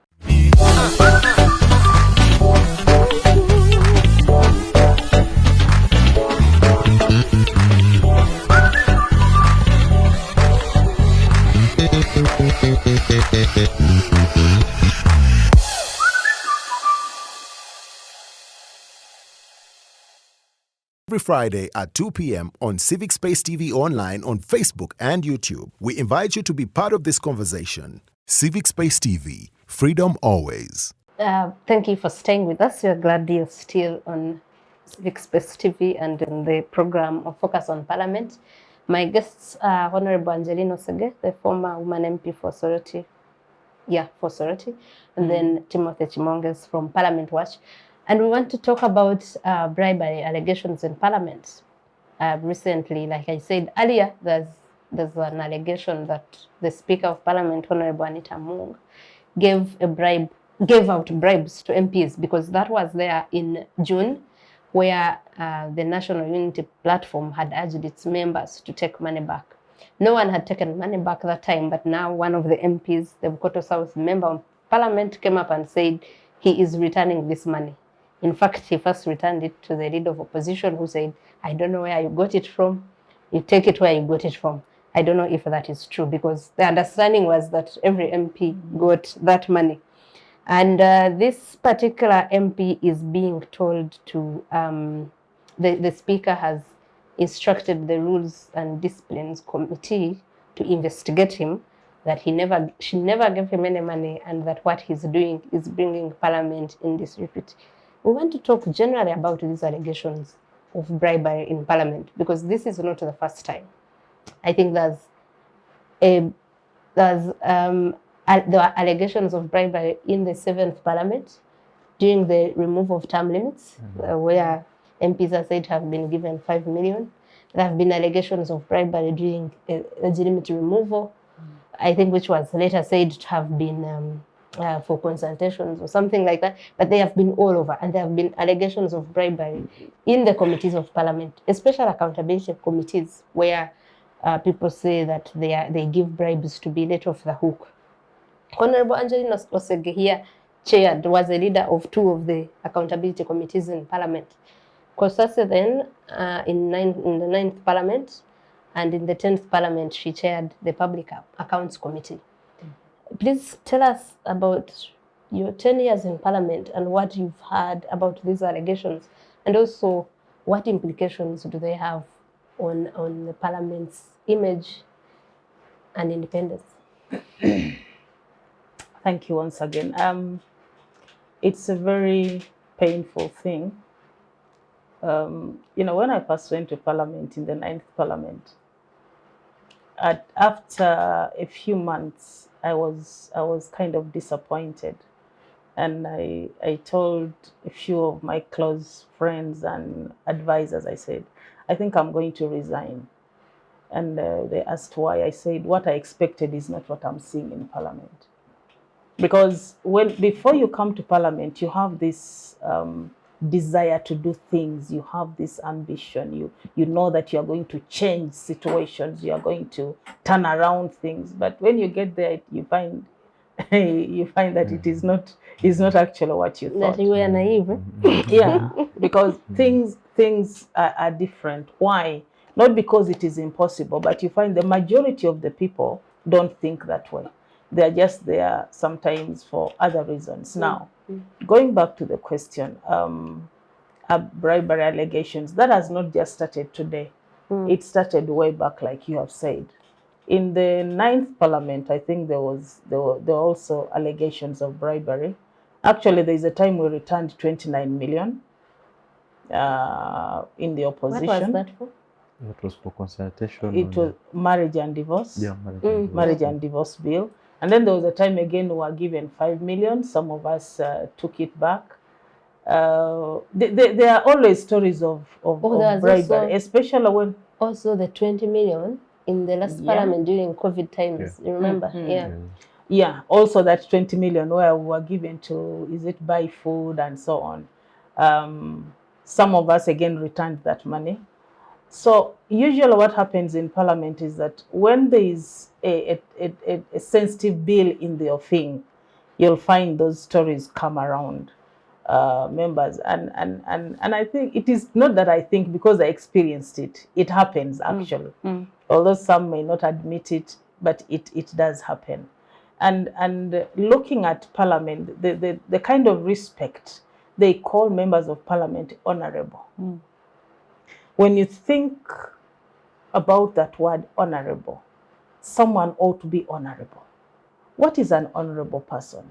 Every Friday at 2 p.m. on Civic Space TV Online on Facebook and YouTube. We invite you to be part of this conversation. Civic Space TV, freedom always. Thank you for staying with us. We're glad you're still on Civic Space TV and in the program of Focus on Parliament. My guests are Honourable Angeline Osegge, the former woman MP for Soroti. And then Timothy Chemonges from Parliament Watch. And we want to talk about bribery allegations in Parliament. Recently, like I said earlier, there's an allegation that the Speaker of Parliament, Honourable Anita Mung, gave out bribes to MPs, because that was there in June, where the National Unity Platform had urged its members to take money back. No one had taken money back that time, but now one of the MPs, the Bukoto South Member of Parliament, came up and said he is returning this money. In fact, he first returned it to the leader of opposition, who said, I don't know where you got it from. You take it where you got it from. I don't know if that is true, because the understanding was that every MP got that money. And this particular MP is being told to, the Speaker has instructed the Rules and Disciplines Committee to investigate him, that she never gave him any money, and that what he's doing is bringing Parliament in disrepute. We want to talk generally about these allegations of bribery in Parliament, because this is not the first time. I think there were allegations of bribery in the 7th Parliament during the removal of term limits, where MPs are said to have been given 5 million. There have been allegations of bribery during age limit removal, I think, which was later said to have been for consultations or something like that, but they have been all over, and there have been allegations of bribery in the committees of Parliament, especially accountability committees, where people say that they give bribes to be let off the hook. Honourable Angeline Osegge here was a leader of 2 of the accountability committees in Parliament. Kosase then in the 9th Parliament, and in the 10th Parliament she chaired the Public Accounts Committee. Please tell us about your 10 years in Parliament and what you've heard about these allegations, and also what implications do they have on the Parliament's image and independence. Thank you once again. It's a very painful thing. When I first went to Parliament in the 9th Parliament, after a few months, I was kind of disappointed, and I told a few of my close friends and advisors, I said, I think I'm going to resign. And they asked why. I said, what I expected is not what I'm seeing in Parliament. Because before you come to Parliament, you have this desire to do things, you have this ambition, you know that you are going to change situations, you are going to turn around things. But when you get there, you find that it is not actually what you thought. That you were naive. Yeah, because things are different. Why? Not because it is impossible, but you find the majority of the people don't think that way. They're just there sometimes for other reasons. Now, going back to the question, bribery allegations, that has not just started today. It started way back, like you have said. In the 9th Parliament, I think there were also allegations of bribery. Actually, there is a time we returned 29 million in the opposition. What was that for? That was for consultation. It was marriage and divorce. Yeah, marriage and divorce bill. And then there was a time again we were given 5 million. Some of us took it back. There are always stories of bribery, especially when... Also the 20 million in the last Parliament during COVID times, you remember? Yeah, also that 20 million where we were given to, is it buy food and so on. Some of us again returned that money. So usually what happens in Parliament is that when there is a sensitive bill in the offing, you'll find those stories come around, members. And I think it is not that I think, because I experienced it. It happens actually. Although some may not admit it, but it does happen. And looking at Parliament, the kind of respect they call members of Parliament honourable. When you think about that word honourable, someone ought to be honourable. What is an honourable person?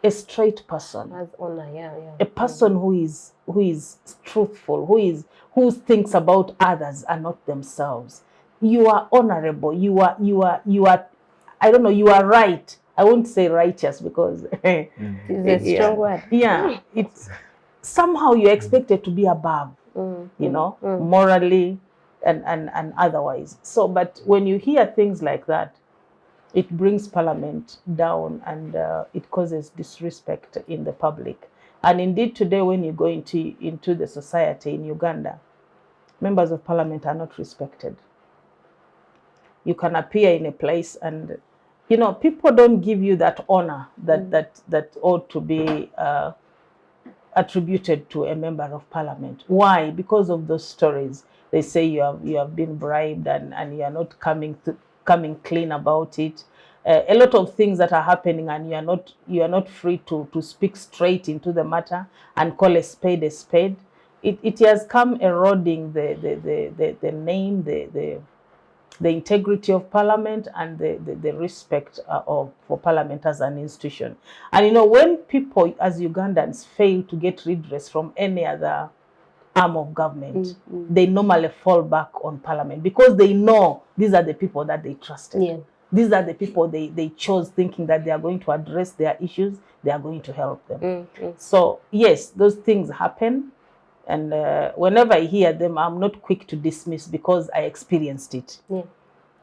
A straight person. Has honor, A person who is truthful, who thinks about others and not themselves. You are honourable. You are I don't know, you are right I won't say righteous because It's a strong word. Yeah, it's somehow you're expected to be above, you know, morally and otherwise. So, but when you hear things like that, it brings Parliament down, and it causes disrespect in the public. And indeed, today, when you go into the society in Uganda, members of Parliament are not respected. You can appear in a place, and you know, people don't give you that honor that ought to be attributed to a member of Parliament. Why? Because of those stories. They say you have been bribed, and you are not coming clean about it. A lot of things that are happening, and you are not free to speak straight into the matter and call a spade a spade. It has come eroding the name, the integrity of Parliament, and the respect for Parliament as an institution. And you know, when people as Ugandans fail to get redress from any other arm of government, they normally fall back on Parliament, because they know these are the people that they trusted. Yeah. These are the people they chose, thinking that they are going to address their issues, they are going to help them. So yes, those things happen. And whenever I hear them, I'm not quick to dismiss, because I experienced it. Yeah.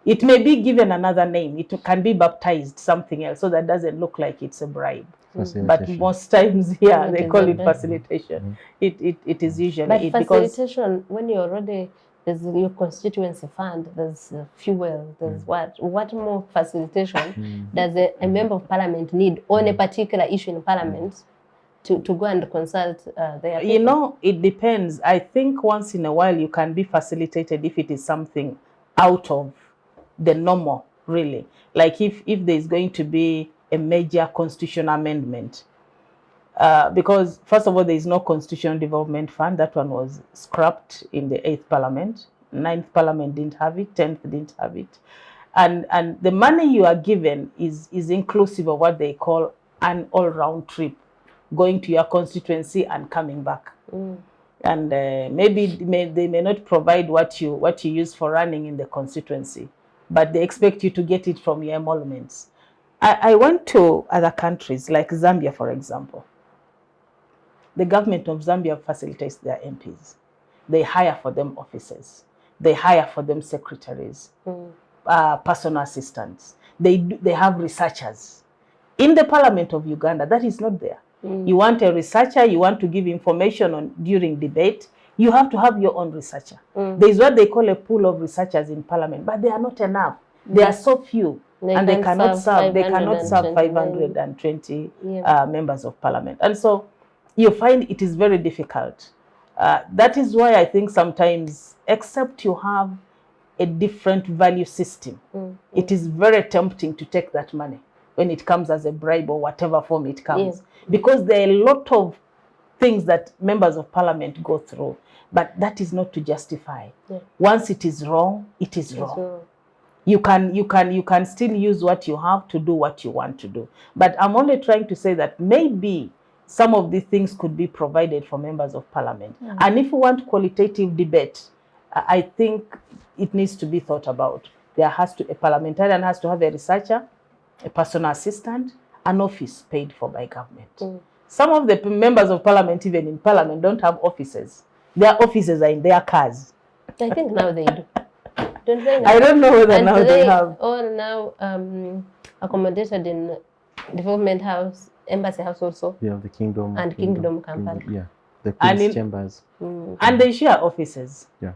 It may be given another name. It can be baptized something else, so that doesn't look like it's a bribe. But most times, yeah, they call it facilitation. It is usually but it. Facilitation, when you're already, there's your constituency fund, there's fuel, there's what more facilitation does a member of Parliament need on a particular issue in Parliament to go and consult their people? You know, it depends. I think once in a while you can be facilitated if it is something out of the normal, really. Like if there's going to be a major constitutional amendment. Because first of all, there is no Constitutional Development Fund. That one was scrapped in the 8th Parliament. 9th Parliament didn't have it, 10th didn't have it. And the money you are given is inclusive of what they call an all-round trip, going to your constituency and coming back. And maybe they may not provide what you use for running in the constituency, but they expect you to get it from your emoluments. I went to other countries, like Zambia, for example. The government of Zambia facilitates their MPs. They hire for them officers. They hire for them secretaries, personal assistants. They have researchers. In the Parliament of Uganda, that is not there. You want a researcher, you want to give information during debate, you have to have your own researcher. There is what they call a pool of researchers in Parliament, but they are not enough. They are so few, and they cannot serve 520 members of Parliament. And so you find it is very difficult. That is why I think sometimes, except you have a different value system, it is very tempting to take that money when it comes as a bribe or whatever form it comes. Because there are a lot of things that members of Parliament go through, but that is not to justify. Once it is wrong, it is wrong. You can still use what you have to do what you want to do. But I'm only trying to say that maybe some of these things could be provided for members of Parliament. And if you want qualitative debate, I think it needs to be thought about. A parliamentarian has to have a researcher, a personal assistant, an office paid for by government. Some of the members of Parliament, even in Parliament, don't have offices. Their offices are in their cars. I think now they do. Don't they? I don't know whether now they have. Or now accommodated in Development House, Embassy House also. We have the Kingdom. And Kingdom Kampala. Yeah, the Queen's Chambers. And they share offices. Yeah.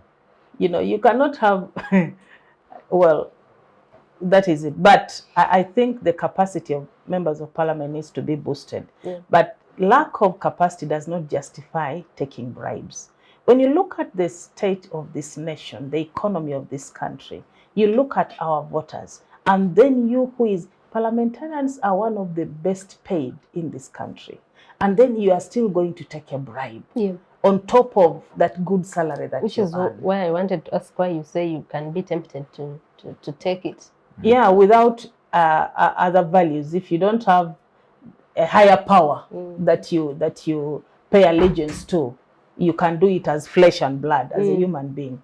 You know, you cannot have, well, that is it. But I think the capacity of members of Parliament needs to be boosted. But lack of capacity does not justify taking bribes. When you look at the state of this nation, the economy of this country, you look at our voters, and then parliamentarians are one of the best paid in this country. And then you are still going to take a bribe on top of that good salary that Which you is earn. why I wanted to ask why you say you can be tempted to take it. Yeah, without other values. If you don't have a higher power that you pay allegiance to, you can do it as flesh and blood, as a human being.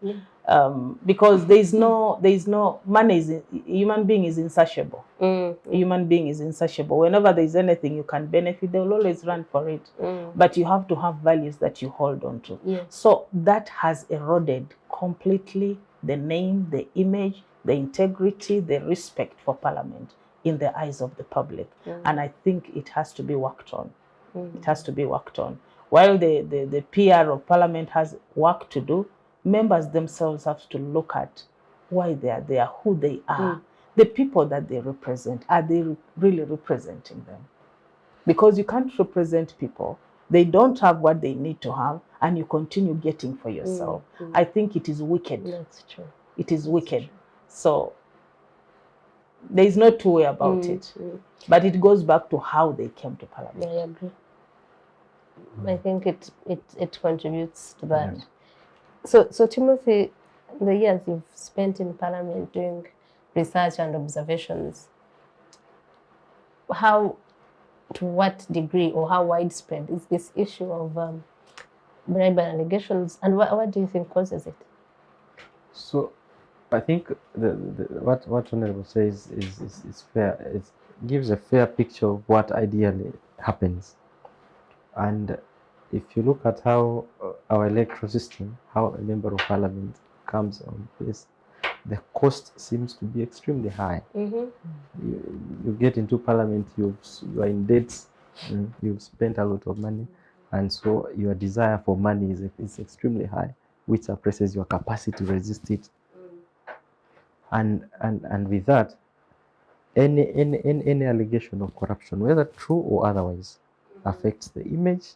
Because there is no money human being is insatiable. Mm. A human being is insatiable. Whenever there is anything you can benefit, they will always run for it. But you have to have values that you hold on to. Yes. So that has eroded completely the name, the image, the integrity, the respect for Parliament in the eyes of the public. And I think it has to be worked on. It has to be worked on. While the PR of Parliament has work to do, members themselves have to look at why they are there, who they are, the people that they represent. Are they really representing them? Because you can't represent people. They don't have what they need to have, and you continue getting for yourself. I think it is wicked. That's true. It is wicked. So there is no two way about it. But it goes back to how they came to Parliament. I agree. I think it contributes to that. So Timothy, the years you've spent in Parliament doing research and observations, how, to what degree or how widespread is this issue of bribery allegations, and what do you think causes it? So I think what Honourable says is fair. It gives a fair picture of what ideally happens. And if you look at how our electoral system, how a member of Parliament comes on place, the cost seems to be extremely high. You get into Parliament, you are in debt, you've spent a lot of money, and so your desire for money is extremely high, which suppresses your capacity to resist it. And with that, any allegation of corruption, whether true or otherwise, affects the image,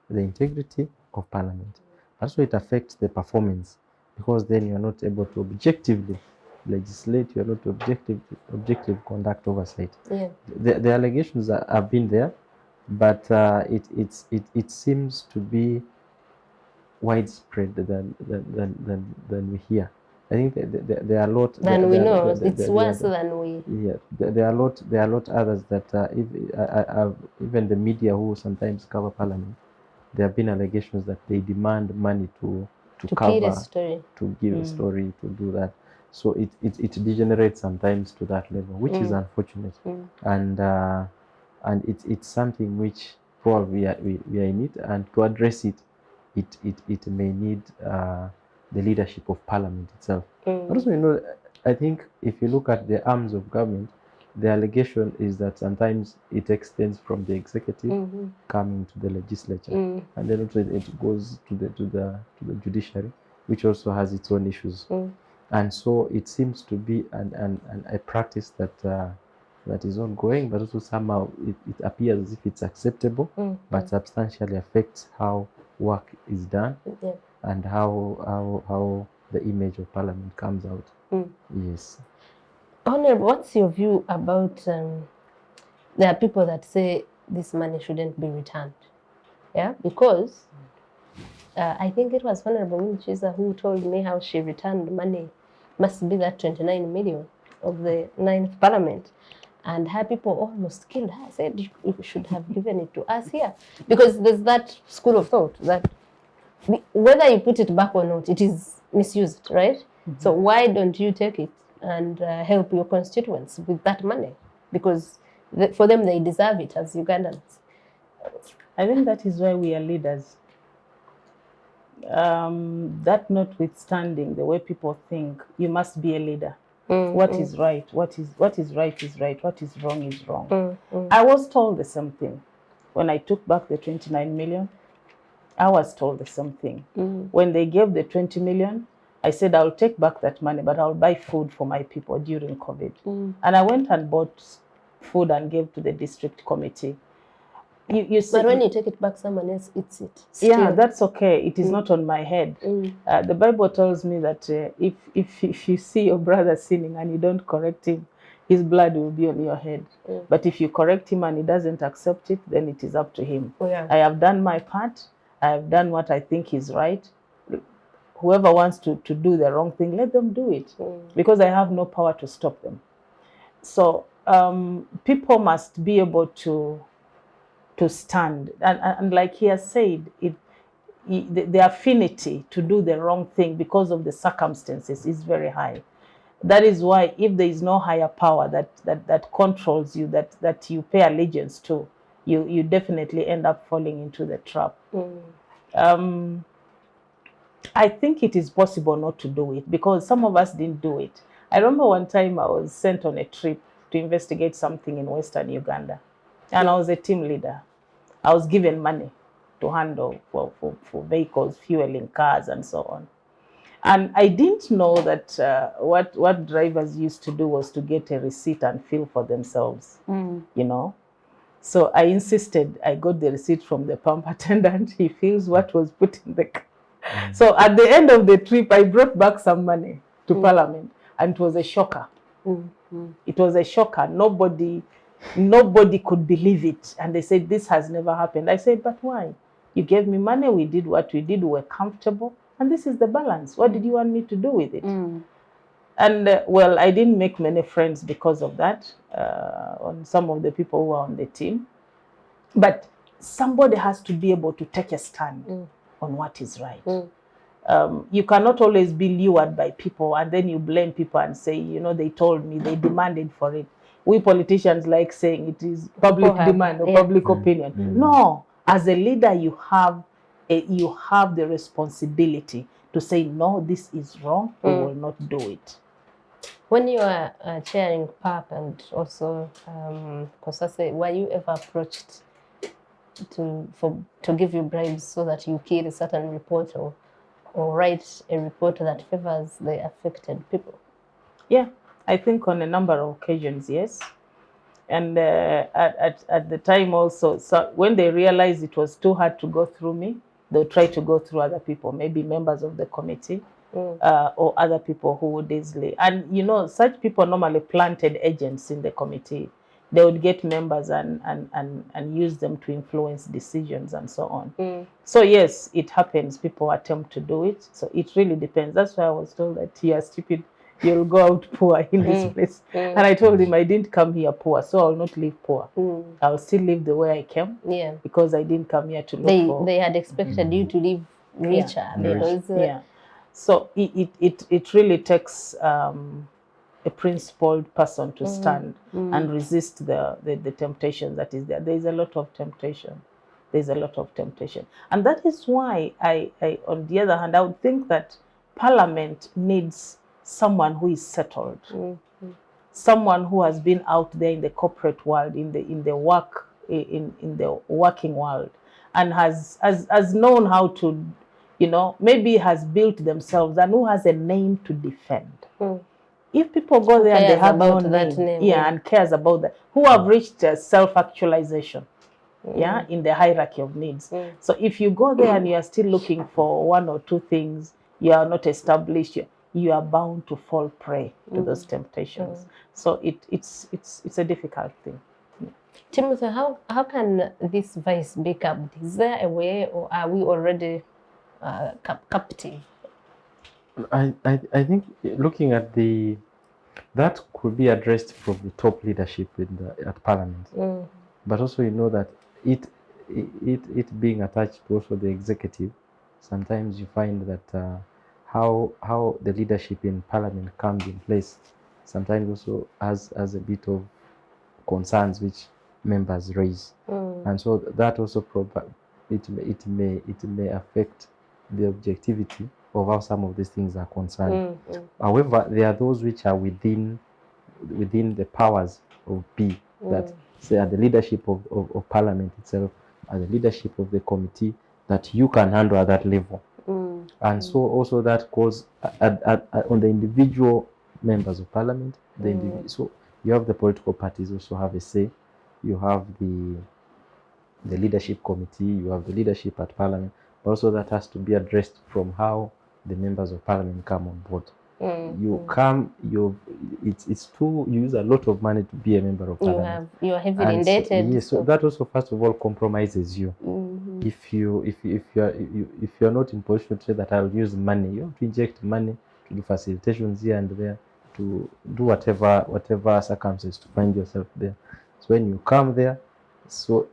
the integrity of Parliament. Also, it affects the performance, because then you are not able to objectively legislate, you are not objectively conduct oversight. Yeah. The allegations have been there, but it seems to be widespread than we hear. I think there are a lot Than we know. It's worse than we. Yeah, there are a lot others that even the media who sometimes cover Parliament, there have been allegations that they demand money to cover, give a story, to give a story, to do that. So it degenerates sometimes to that level, which is unfortunate, and it's something which probably we are in it, and to address it, it may need the leadership of Parliament itself. Also, I think if you look at the arms of government, the allegation is that sometimes it extends from the executive coming to the legislature, and then also it goes to the judiciary, which also has its own issues. And so it seems to be a practice that is ongoing, but also somehow it appears as if it's acceptable, but substantially affects how work is done and how the image of Parliament comes out. Yes. Honourable, what's your view about there are people that say this money shouldn't be returned? Yeah, because I think it was Honourable Winchester who told me how she returned money, must be that 29 million of the 9th Parliament. And her people almost killed her, said you should have given it to us here. Because there's that school of thought that whether you put it back or not, it is misused, right? So why don't you take it and help your constituents with that money? Because for them, they deserve it as Ugandans. I think that is why we are leaders. That notwithstanding, the way people think, you must be a leader. What is right? What is right is right. What is wrong is wrong. I was told the same thing when I took back the 29 million. I was told the same thing. When they gave the 20 million, I said I'll take back that money, but I'll buy food for my people during COVID. And I went and bought food and gave to the district committee. You see, but when you take it back, someone else eats it. Still. Yeah, that's okay. It is not on my head. The Bible tells me that if you see your brother sinning and you don't correct him, his blood will be on your head. But if you correct him and he doesn't accept it, then it is up to him. I have done my part. I have done what I think is right. Whoever wants to do the wrong thing, let them do it, because I have no power to stop them. So people must be able to stand, and like he has said, the affinity to do the wrong thing because of the circumstances is very high. That is why if there is no higher power that controls you, that you pay allegiance to, you definitely end up falling into the trap. I think it is possible not to do it because some of us didn't do it. I remember one time I was sent on a trip to investigate something in Western Uganda, and I was a team leader. I was given money to handle for vehicles, fueling cars, and so on. And I didn't know that what drivers used to do was to get a receipt and fill for themselves, you know. So I insisted. I got the receipt from the pump attendant. He fills what was put in the car. So at the end of the trip, I brought back some money to Parliament, and it was a shocker. It was a shocker. Nobody could believe it. And they said, this has never happened. I said, but why? You gave me money, we did what we did, we were comfortable, and this is the balance. What did you want me to do with it? And well, I didn't make many friends because of that, on some of the people who were on the team. But somebody has to be able to take a stand on what is right. You cannot always be lured by people and then you blame people and say, you know, they told me, they demanded for it. We politicians like saying it is public demand or public opinion. No, as a leader, you have the responsibility to say, no, this is wrong, we will not do it. When you are chairing PAP and also COSASE, were you ever approached to give you bribes so that you kill a certain report or write a report that favors the affected people? Yeah, I think on a number of occasions, yes. And at the time also, so when they realized it was too hard to go through me, they'll try to go through other people, maybe members of the committee or other people who would easily. And, you know, such people normally planted agents in the committee. They would get members and use them to influence decisions and so on. So yes, it happens. People attempt to do it. So it really depends. That's why I was told that you are stupid, you'll go out poor in this place. And I told him I didn't come here poor, so I'll not live poor. I'll still live the way I came. Because I didn't come here to look for. They had expected you to live richer. Yeah. So it really takes a principled person to stand and resist the temptation that is there. There is a lot of temptation. There's a lot of temptation. And that is why I on the other hand, I would think that Parliament needs someone who is settled, someone who has been out there in the corporate world, in the working world, and has known how to, you know, maybe has built themselves and who has a name to defend. If people go there and they have no name, and cares about that, who have reached self-actualization, in the hierarchy of needs. So if you go there and you are still looking for one or two things, you are not established, you are bound to fall prey to those temptations. So it's a difficult thing. Timothy, how can this vice be curbed? Is there a way, or are we already captive? I think looking at that could be addressed from the top leadership at Parliament, but also you know that it being attached to also the executive, sometimes you find that how the leadership in Parliament comes in place, sometimes also has a bit of concerns which members raise, and so that also it may affect the objectivity of how some of these things are concerned. However, there are those which are within the powers of P, that say at the leadership of Parliament itself, at the leadership of the committee, that you can handle at that level. And so also that goes on the individual members of Parliament. So you have the political parties also have a say. You have the leadership committee, you have the leadership at Parliament, but also that has to be addressed from how the members of Parliament come on board. You use a lot of money to be a member of Parliament. You are heavily indebted. Yes, so that also first of all compromises you. If you're not in position to say that I'll use money, you have to inject money to do facilitations here and there, to do whatever circumstances to find yourself there. So when you come there, so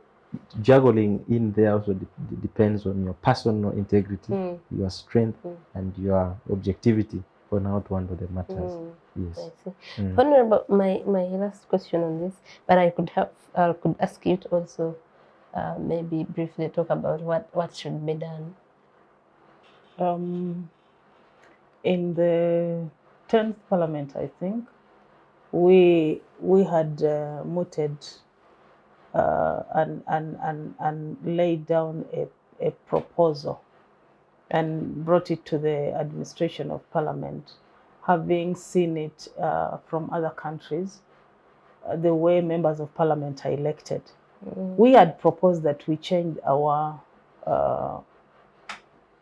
juggling in there also depends on your personal integrity, your strength, and your objectivity on how to handle the matters. Yes. I see. Honourable, my last question on this, but I could ask you to also maybe briefly talk about what should be done. In the 10th Parliament, I think, we had mooted and laid down a proposal and brought it to the administration of Parliament, having seen it from other countries, the way members of Parliament are elected. We had proposed that we change our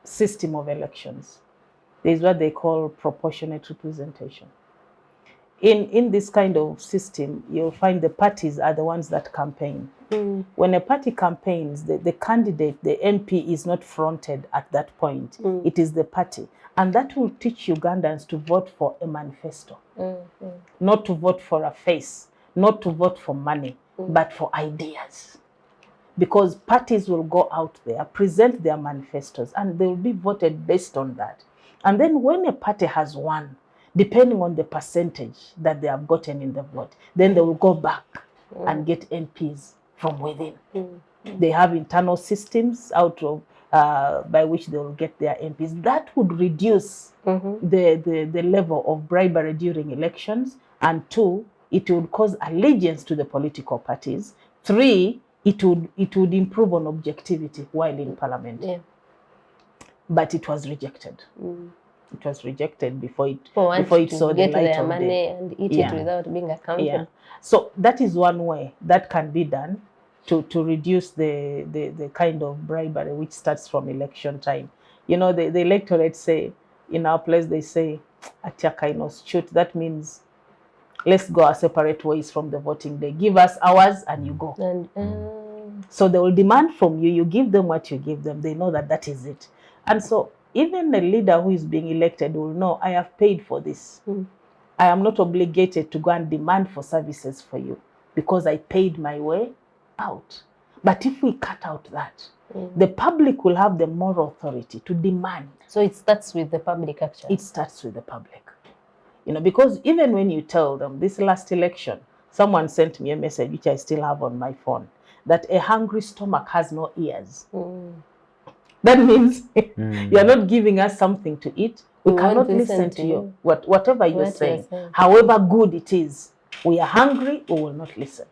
system of elections. There is what they call proportionate representation. In this kind of system, you'll find the parties are the ones that campaign. When a party campaigns, the candidate, the MP, is not fronted at that point. It is the party. And that will teach Ugandans to vote for a manifesto, not to vote for a face, not to vote for money, but for ideas. Because parties will go out there, present their manifestos, and they will be voted based on that. And then when a party has won, depending on the percentage that they have gotten in the vote, then they will go back and get MPs from within. They have internal systems out of by which they will get their MPs. That would reduce the level of bribery during elections. And 2, it would cause allegiance to the political parties. 3, it would improve on objectivity while in Parliament. Yeah. But it was rejected. It was rejected before it saw the get light their of money day. and eat it without being accounted. Yeah. So that is one way that can be done to reduce the kind of bribery which starts from election time. You know, the electorate say, in our place, they say, Atiakainos shoot. That means, let's go our separate ways from the voting day. Give us ours and you go. And So they will demand from you, you give them what you give them. They know that that is it. And so even the leader who is being elected will know, I have paid for this. I am not obligated to go and demand for services for you because I paid my way out. But if we cut out that, the public will have the moral authority to demand. So it starts with the public, actually. It starts with the public. You know, because even when you tell them, this last election, someone sent me a message, which I still have on my phone, that a hungry stomach has no ears. That means you are not giving us something to eat. We cannot listen to you. Whatever you're saying, however good it is, we are hungry, we will not listen.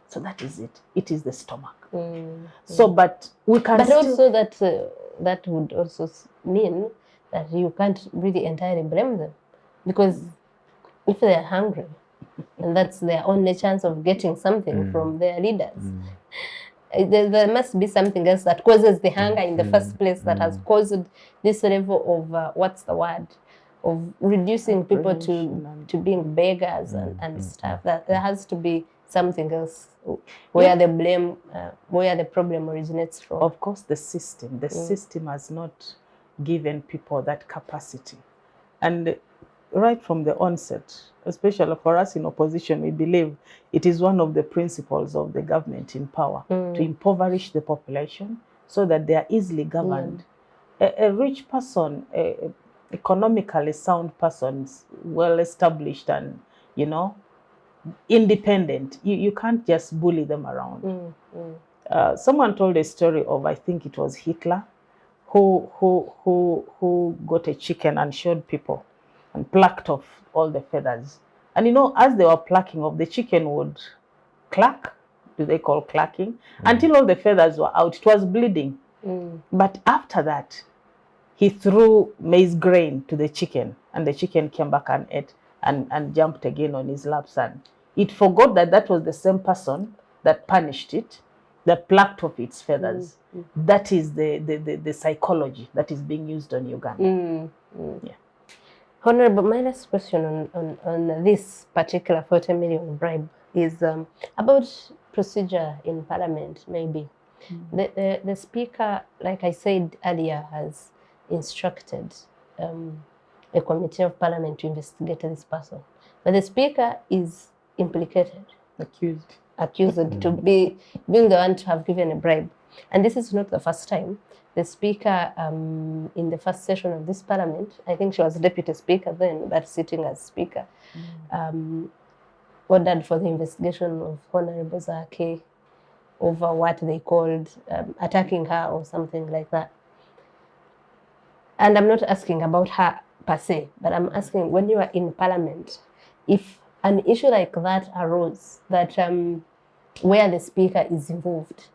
So that is it. It is the stomach. So, but we can But still... also that would also mean that you can't really entirely blame them. Because if they are hungry, and that's their only chance of getting something from their leaders, there must be something else that causes the hunger in the first place, that has caused this level of, what's the word, of reducing people to being beggars and stuff. That there has to be something else where the blame, where the problem originates from. Of course, the system has not given people that capacity. And right from the onset, especially for us in opposition, we believe it is one of the principles of the government in power to impoverish the population so that they are easily governed. A rich person, economically sound person, well established and, you know, independent, you can't just bully them around. Someone told a story of, I think it was Hitler, who got a chicken and showed people and plucked off all the feathers. And you know, as they were plucking off, the chicken would clack, do they call clacking, until all the feathers were out. It was bleeding. But after that, he threw maize grain to the chicken, and the chicken came back and ate and jumped again on his laps. And it forgot that that was the same person that punished it, that plucked off its feathers. That is the psychology that is being used on Uganda. Yeah. Honourable, my last question on this particular 40 million bribe is about procedure in Parliament, maybe. The Speaker, like I said earlier, has instructed a committee of Parliament to investigate this person. But the Speaker is implicated accused. to be being the one to have given a bribe. And this is not the first time. The speaker in the first session of this parliament, I think she was deputy speaker then, but sitting as speaker, ordered for the investigation of Honourable Atuhaire over what they called attacking her or something like that. And I'm not asking about her per se, but I'm asking, when you are in parliament, if an issue like that arose, that where the speaker is involved,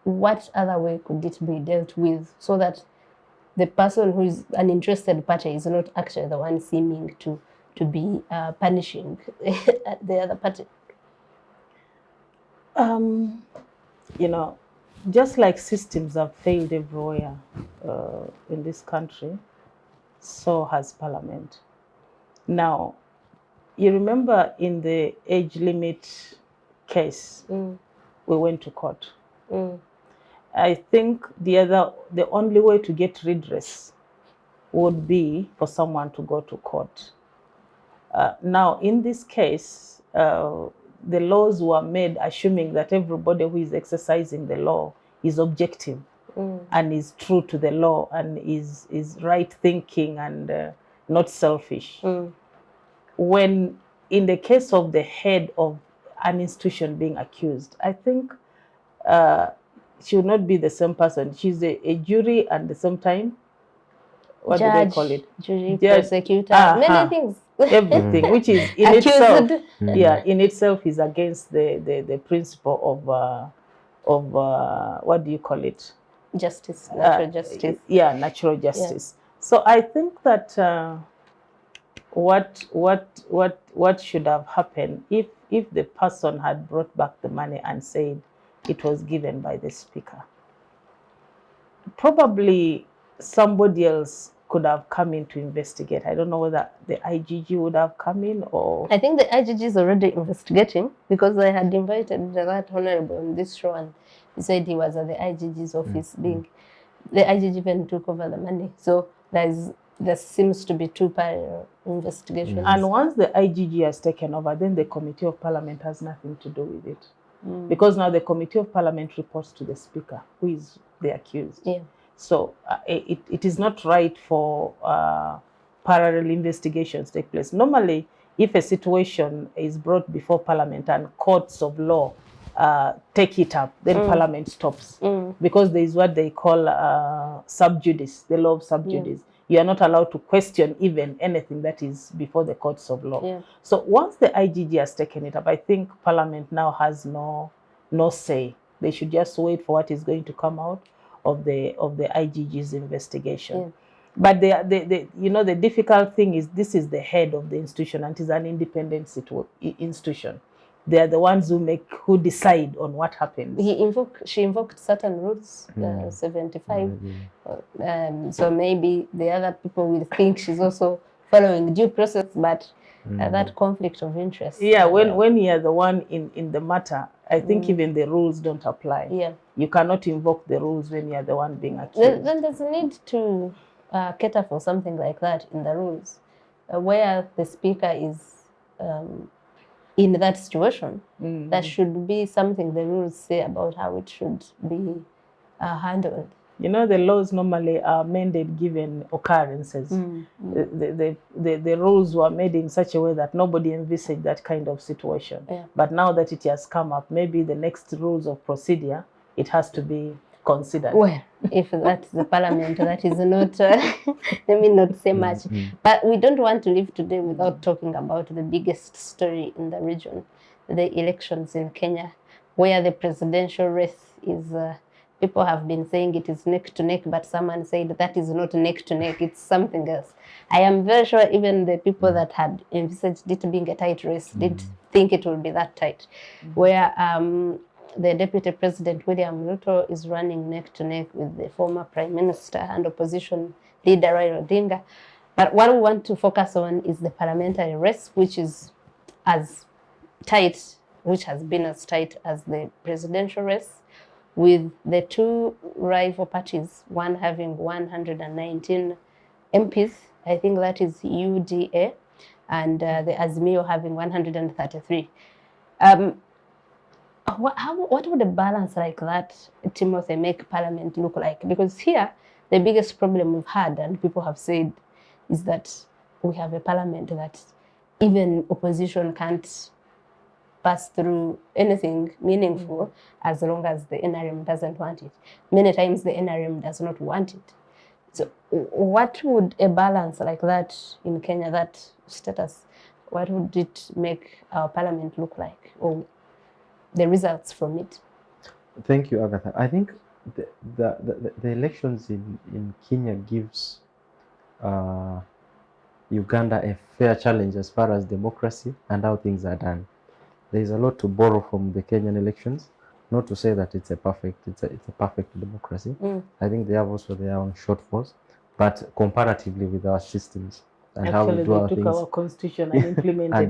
what other way could it be dealt with so that the person who is an interested party is not actually the one seeming to be punishing the other party? You know, just like systems have failed everywhere in this country, so has Parliament. Now, you remember in the age limit case, we went to court. I think the only way to get redress would be for someone to go to court. Now, in this case, the laws were made assuming that everybody who is exercising the law is objective and is true to the law and is right thinking and not selfish. When in the case of the head of an institution being accused, I think she would not be the same person. She's a jury and at the same time, what do they call it? Jury, prosecutor, many things. Everything, which is in itself, in itself is against the principle of what do you call it? Justice, natural justice. Yeah, natural justice. Yeah. So I think that what should have happened if the person had brought back the money and said it was given by the speaker, probably somebody else could have come in to investigate. I don't know whether the IGG would have come in or... I think the IGG is already investigating because they had invited the right honourable on this show and he said he was at the IGG's office being... The IGG even took over the money. So there seems to be two parallel investigations. And once the IGG has taken over, then the Committee of Parliament has nothing to do with it. Because now the Committee of Parliament reports to the Speaker, who is the accused. Yeah. So it is not right for parallel investigations take place. Normally, if a situation is brought before Parliament and courts of law take it up, then Parliament stops. Because there is what they call sub judice, the law of sub judice. You are not allowed to question even anything that is before the courts of law. Yeah. So once the IGG has taken it up, I think Parliament now has no say. They should just wait for what is going to come out of the IGG's investigation. Yeah. But the difficult thing is this is the head of the institution and it is an independent institution. They are the ones who decide on what happens. She invoked certain rules, 75. So maybe the other people will think she's also following due process, but that conflict of interest. Yeah, when you are the one in the matter, I think even the rules don't apply. Yeah. You cannot invoke the rules when you are the one being accused. Then there's a need to cater for something like that in the rules, where the speaker is in that situation. There should be something the rules say about how it should be handled. You know, the laws normally are amended given occurrences. The rules were made in such a way that nobody envisaged that kind of situation. Yeah. But now that it has come up, maybe the next rules of procedure, it has to be considered. Well, if that's the Parliament, that is not, let me not say much. But we don't want to leave today without talking about the biggest story in the region, the elections in Kenya, where the presidential race is... people have been saying it is neck to neck, but someone said that is not neck to neck, it's something else. I am very sure even the people that had envisaged it being a tight race didn't think it would be that tight. Where the Deputy President, William Ruto, is running neck to neck with the former Prime Minister and opposition leader, Raila Odinga. But what we want to focus on is the parliamentary race, which is as tight, which has been as tight as the presidential race, with the two rival parties, one having 119 MPs, I think that is UDA, and the Azimio having 133. What would a balance like that, Timothy, make Parliament look like? Because here, the biggest problem we've had, and people have said, is that we have a Parliament that even opposition can't pass through anything meaningful as long as the NRM doesn't want it. Many times the NRM does not want it. So what would a balance like that in Kenya, that status, what would it make our Parliament look like, or the results from it? Thank you, Agatha. I think the elections in Kenya gives Uganda a fair challenge as far as democracy and how things are done. There is a lot to borrow from the Kenyan elections. Not to say that it's a perfect democracy. I think they have also their own shortfalls, but comparatively with our systems and Actually, how we do our they took things our constitution and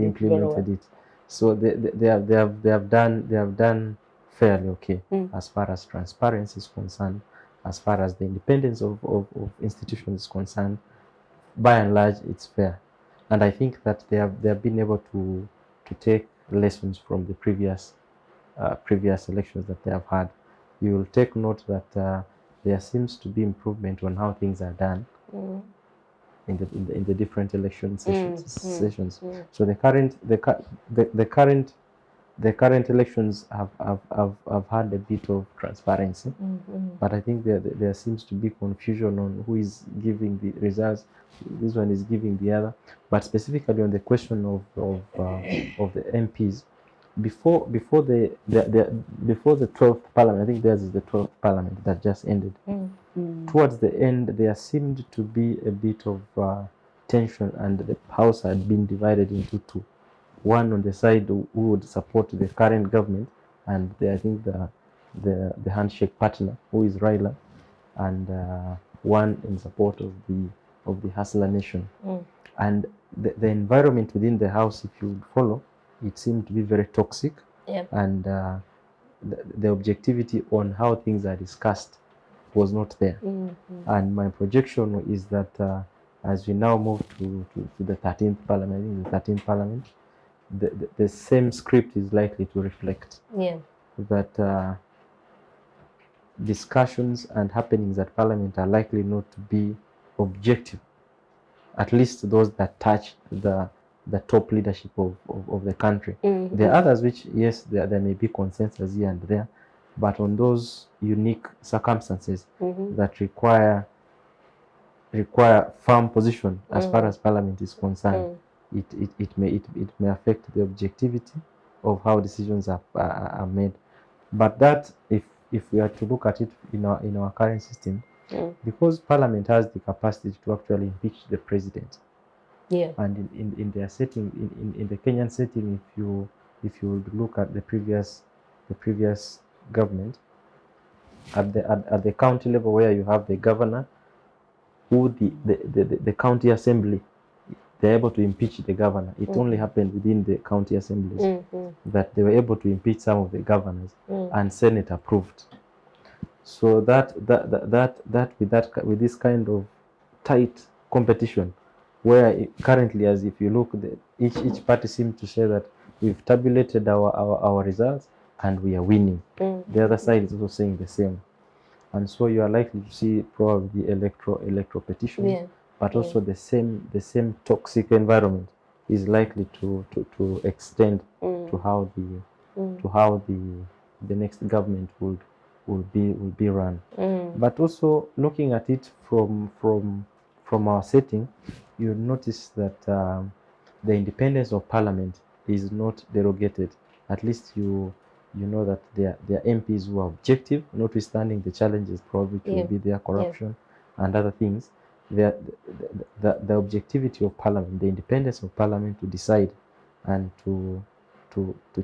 implemented it. So they have done fairly okay as far as transparency is concerned, as far as the independence of institutions is concerned. By and large, it's fair, and I think that they have been able to take lessons from the previous elections that they have had. You will take note that there seems to be improvement on how things are done in the different election sessions. So the current elections have had a bit of transparency, but I think there seems to be confusion on who is giving the results. This one is giving the other. But specifically on the question of the MPs, before the 12th parliament, I think theirs is the 12th parliament that just ended. Towards the end, there seemed to be a bit of tension, and the house had been divided into two. One on the side who would support the current government, and I think the handshake partner, who is Raila, and one in support of the Hustler Nation. And the environment within the house, if you would follow, it seemed to be very toxic. And the objectivity on how things are discussed was not there. And my projection is that as we now move to the 13th parliament, the same script is likely to reflect that discussions and happenings at parliament are likely not to be objective, at least those that touch the top leadership of the country. There are others which, yes, there may be consensus here and there, but on those unique circumstances that require firm position as far as parliament is concerned, it may affect the objectivity of how decisions are made. But that, if we are to look at it in our current system, because parliament has the capacity to actually impeach the president, and in their setting, in the Kenyan setting, if you look at the previous government, at the county level, where you have the governor, who the county assembly, they're able to impeach the governor. It only happened within the county assemblies that they were able to impeach some of the governors, and Senate approved. So that with this kind of tight competition, where currently, as if you look, each party seems to say that we've tabulated our results and we are winning. The other side is also saying the same, and so you are likely to see probably electoral petitions, but also the same toxic environment is likely to extend to how the next government will be run. But also looking at it from our setting, you'll notice that the independence of parliament is not derogated. At least you know that there are MPs who are objective, notwithstanding the challenges probably will be their corruption and other things. The objectivity of parliament, the independence of parliament to decide and to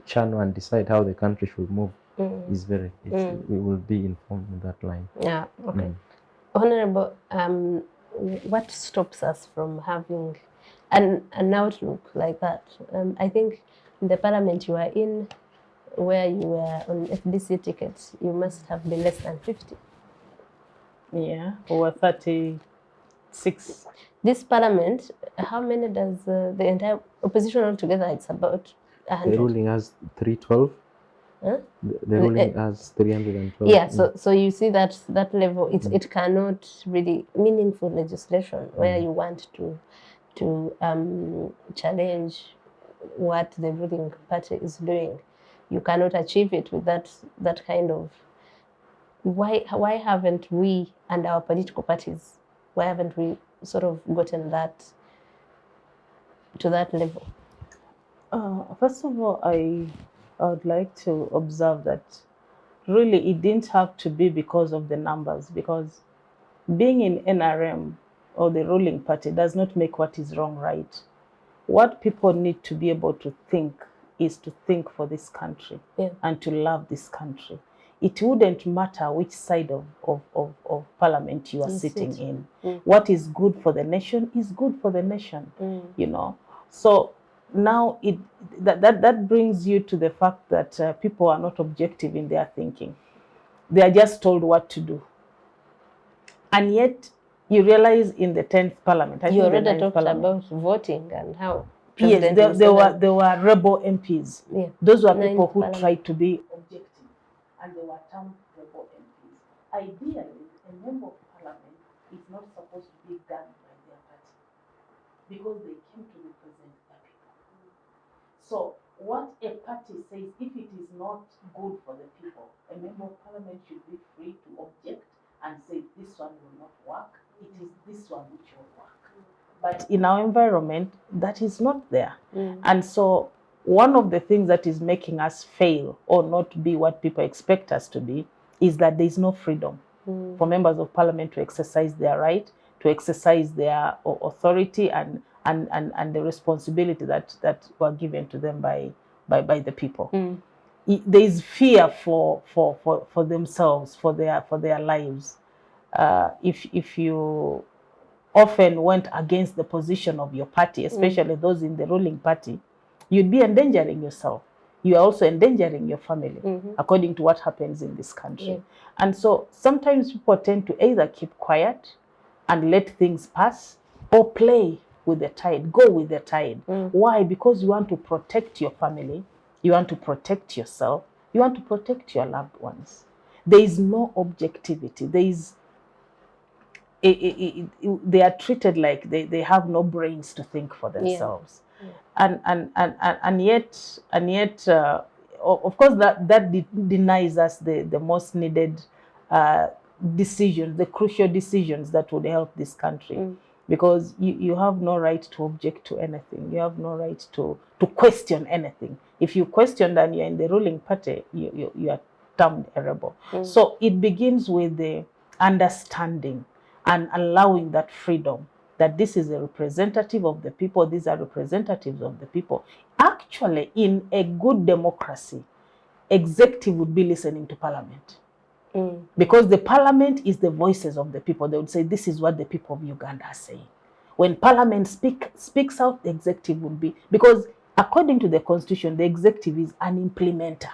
channel and decide how the country should move is very, we will be informed in that line. Honourable, what stops us from having an outlook like that? I think in the parliament you are in, where you were on FDC tickets, you must have been less than 50. Or 36. This parliament, how many does the entire opposition altogether? It's about The 100. ruling has 312. Huh? The ruling has 312. Yeah, so you see that level, it cannot really meaningful legislation where you want to challenge what the ruling party is doing. You cannot achieve it with that kind of. Why haven't we and our political parties? Why haven't we sort of gotten that to that level? First of all, I would like to observe that really it didn't have to be because of the numbers, because being in NRM or the ruling party does not make what is wrong right. What people need to be able to think is to think for this country and to love this country. It wouldn't matter which side of parliament you are sitting in. What is good for the nation is good for the nation, you know. So now that brings you to the fact that people are not objective in their thinking. They are just told what to do. And yet you realize in the 10th parliament, you already talked about voting and how. Yes, there were rebel MPs. Yeah. Those were people who tried to be objective, and they were termed rebel MPs. Ideally, a member of parliament is not supposed to be done by their party, because they came to represent their people. So what a party says, if it is not good for the people, a member of parliament should be free to object and say this one will not work, it is this one which will work. But in our environment, that is not there. And so one of the things that is making us fail or not be what people expect us to be is that there is no freedom for members of parliament to exercise their right, to exercise their authority and the responsibility that were given to them by the people. There is fear for themselves, for their lives. If you often went against the position of your party, especially those in the ruling party, you'd be endangering yourself. You are also endangering your family, according to what happens in this country. And so sometimes people tend to either keep quiet and let things pass, or play with the tide, go with the tide. Why? Because you want to protect your family, you want to protect yourself, you want to protect your loved ones. There is no objectivity. There is they are treated like they have no brains to think for themselves. And yet of course that denies us the most needed decisions, the crucial decisions that would help this country. Because you have no right to object to anything. You have no right to question anything. If you question and you're in the ruling party, you are termed a rebel. So it begins with the understanding and allowing that freedom, that this is a representative of the people, these are representatives of the people. Actually, in a good democracy, executive would be listening to parliament. Because the parliament is the voices of the people. They would say, this is what the people of Uganda are saying. When parliament speaks out, the executive would be, because according to the constitution, the executive is an implementer.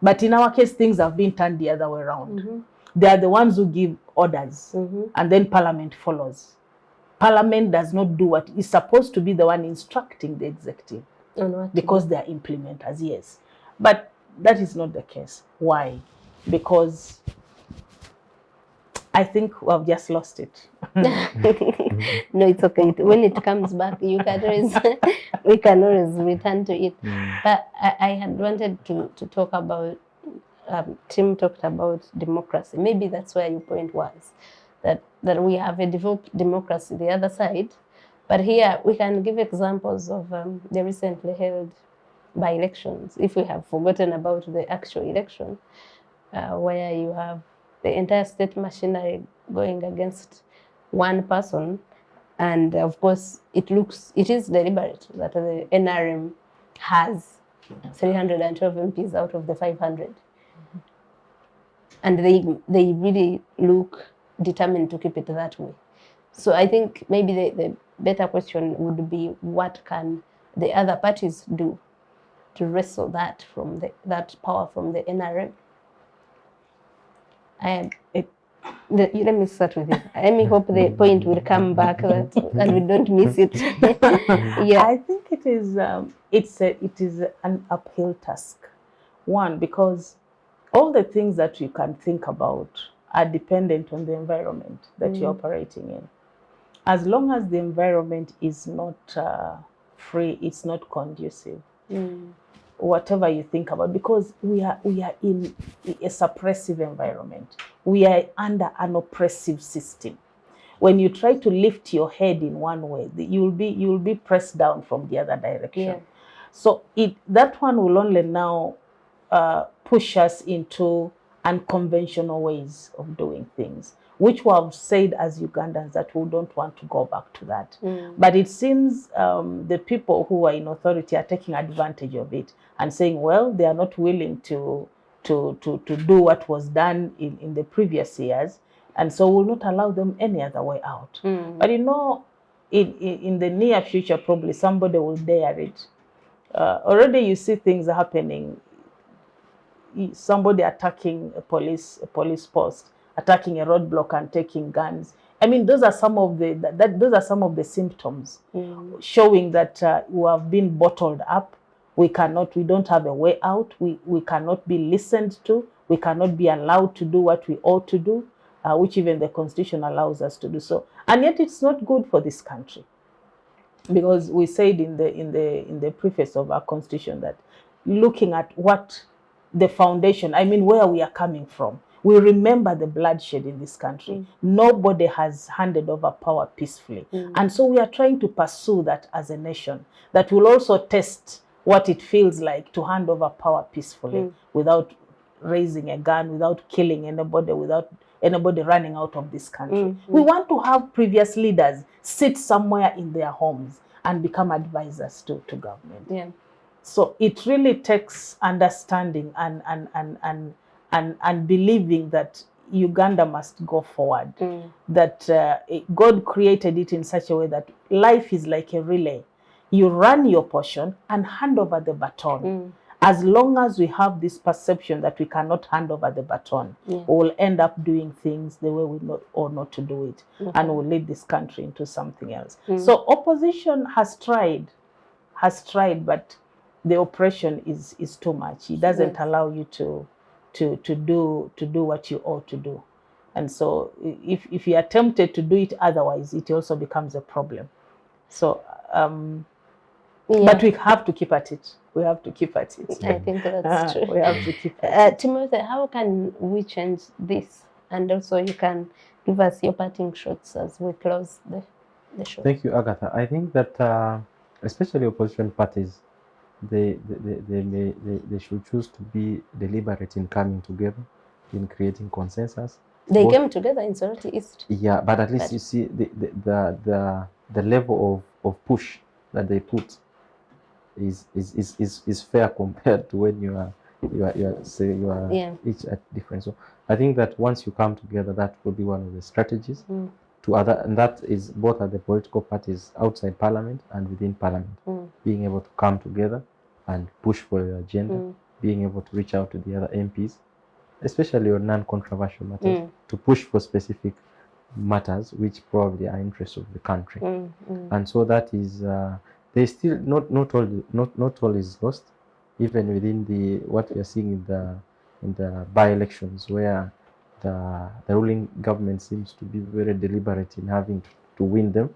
But in our case, things have been turned the other way around. They are the ones who give orders, and then parliament follows. Parliament does not do what is supposed to be the one instructing the executive, because they are implementers, yes. But that is not the case. Why? Because I think we've just lost it. No, it's okay. When it comes back, we can always return to it. But I had wanted to talk about, Tim talked about democracy. Maybe that's where your point was, that we have a developed democracy the other side. But here we can give examples of the recently held by-elections, if we have forgotten about the actual election, where you have the entire state machinery going against one person. And of course, it is deliberate that the NRM has 312 MPs out of the 500. And they really look determined to keep it that way. So I think maybe the better question would be, what can the other parties do to wrestle that from that power from the NRM? Let me start with you. Let me hope the point will come back and we don't miss it. Yeah. I think it is an uphill task. One, because all the things that you can think about are dependent on the environment that you're operating in. As long as the environment is not free, it's not conducive. Whatever you think about, because we are in a suppressive environment. We are under an oppressive system. When you try to lift your head in one way, you will be pressed down from the other direction. Yeah. So that one will only now push us into unconventional ways of doing things, which we have said as Ugandans that we don't want to go back to that. But it seems the people who are in authority are taking advantage of it and saying, well, they are not willing to do what was done in the previous years, and so will not allow them any other way out. But you know, in the near future, probably somebody will dare it. Already you see things happening. Somebody attacking a police post, attacking a roadblock and taking guns. I mean, those are some of the symptoms showing that we have been bottled up. We don't have a way out. We cannot be listened to. We cannot be allowed to do what we ought to do, which even the Constitution allows us to do so. And yet it's not good for this country. Because we said in the preface of our Constitution that looking at what the foundation, I mean, where we are coming from, we remember the bloodshed in this country. Nobody has handed over power peacefully. And so we are trying to pursue that as a nation, that will also test what it feels like to hand over power peacefully without raising a gun, without killing anybody, without anybody running out of this country. We want to have previous leaders sit somewhere in their homes and become advisors to government. Yeah. So it really takes understanding and believing that Uganda must go forward. That God created it in such a way that life is like a relay. You run your portion and hand over the baton. As long as we have this perception that we cannot hand over the baton, we will end up doing things the way we ought not to do it, and will lead this country into something else. So opposition has tried, but the oppression is too much. It doesn't allow you to do what you ought to do. And so if you are tempted to do it otherwise, it also becomes a problem. So but we have to keep at it. We have to keep at it. I think that's true. We have to keep at it. Timothy, how can we change this? And also you can give us your parting shots as we close the show. Thank you, Agatha. I think that especially opposition parties, they should choose to be deliberate in coming together, in creating consensus. They came together in Soroti East. Yeah, but at least you see the level of push that they put is fair compared to when you are each at different. So I think that once you come together, that will be one of the strategies and that is both at the political parties outside Parliament and within Parliament, being able to come together and push for your agenda, being able to reach out to the other MPs, especially on non-controversial matters, to push for specific matters which probably are interests of the country. And so that is they still not all is lost, even within what we are seeing in the by-elections, where the ruling government seems to be very deliberate in having to win them.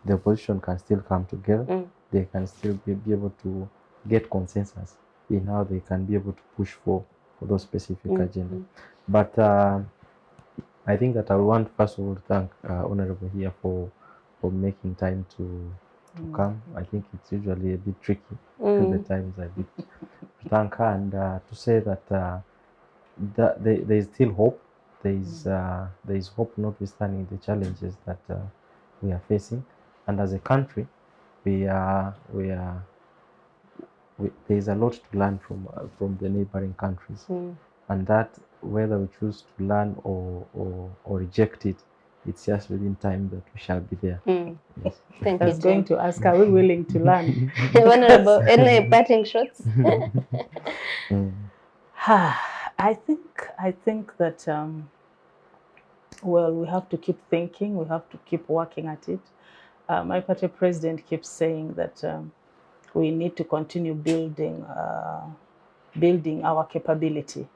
The opposition can still come together. They can still be able to get consensus in how they can be able to push for those specific agendas. But I think that I want first of all to thank Honourable here for making time to come. I think it's usually a bit tricky at the times. I did to thank her and to say that there is still hope. There is hope notwithstanding the challenges that we are facing, and as a country, there is a lot to learn from the neighboring countries, and that whether we choose to learn or reject it, it's just within time that we shall be there. Yes. Thank I you. was going to ask, are we willing to learn? Honourable, any parting shots? I think that Well, we have to keep thinking. We have to keep working at it. My party president keeps saying that we need to continue building our capability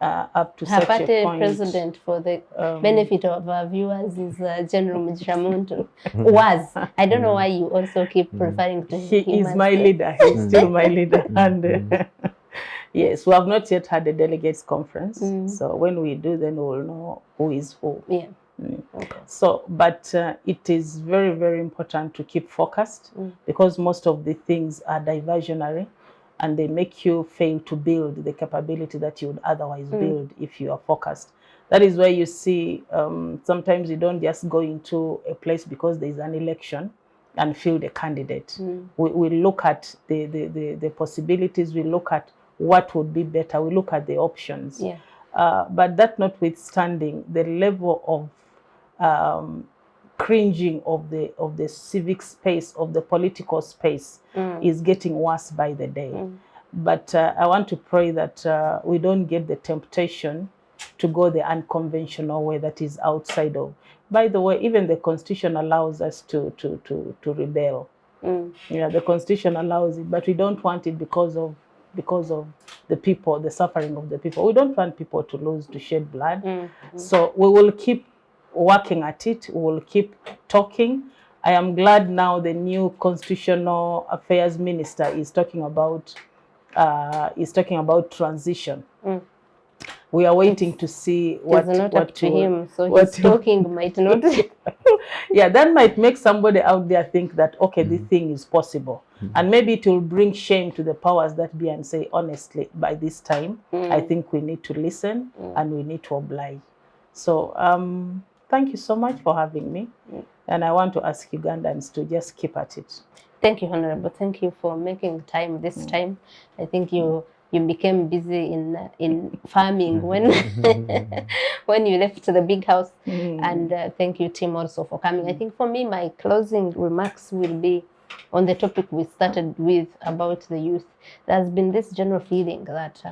up to Her such a party point. president, for the benefit of our viewers, is General Mugisha. Was. I don't know why you also keep referring to He him is as my the- leader. He's still my leader. And yes, we have not yet had a delegates conference. So when we do, then we will know who is who. Yeah. Okay. So, but it is very, very important to keep focused because most of the things are diversionary and they make you fail to build the capability that you would otherwise build if you are focused. That is why you see sometimes you don't just go into a place because there is an election and field a candidate. We look at the possibilities, we look at what would be better, we look at the options. Yeah. But that notwithstanding, the level of cringing of the civic space, of the political space, is getting worse by the day. But I want to pray that we don't get the temptation to go the unconventional way that is outside of. By the way, even the Constitution allows us to rebel. Yeah, the Constitution allows it, but we don't want it because of the people, the suffering of the people. We don't want people to lose, to shed blood. So we will keep working at it. We will keep talking. I am glad now the new Constitutional Affairs Minister is talking about transition. We are waiting to see what It's not up to him, so what his talking might not. yeah, that might make somebody out there think that, okay, this thing is possible. And maybe it will bring shame to the powers that be and say, honestly, by this time, I think we need to listen and we need to oblige. So thank you so much for having me. And I want to ask Ugandans to just keep at it. Thank you, Honorable. Thank you for making time this time. I think you became busy in farming when when you left the big house. And thank you, Tim, also for coming. I think for me, my closing remarks will be on the topic we started with about the youth. There's been this general feeling that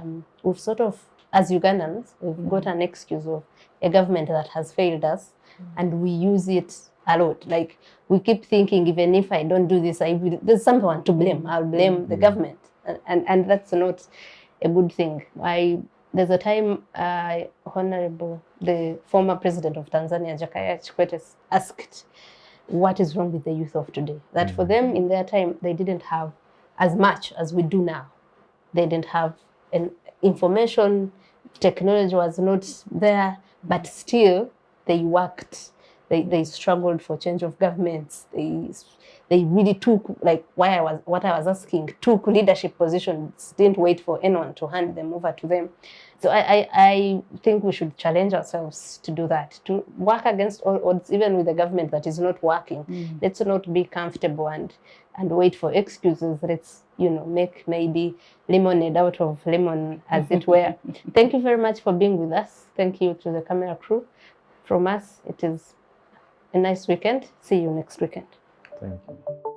we've sort of, as Ugandans, we've got an excuse of a government that has failed us, and we use it a lot. Like, we keep thinking, even if I don't do this, there's someone to blame. I'll blame the government, and that's not a good thing. There's a time Honorable, the former president of Tanzania, Agather Atuhaire, asked, what is wrong with the youth of today? That for them, in their time, they didn't have as much as we do now. They didn't have information, technology was not there, but still they worked. They struggled for change of governments. They really took, like what I was asking, took leadership positions, didn't wait for anyone to hand them over to them. So I think we should challenge ourselves to do that, to work against all odds, even with the government that is not working. Let's not be comfortable and wait for excuses. Let's, make maybe lemonade out of lemon, as it were. Thank you very much for being with us. Thank you to the camera crew. From us, it is a nice weekend. See you next weekend. Thank you.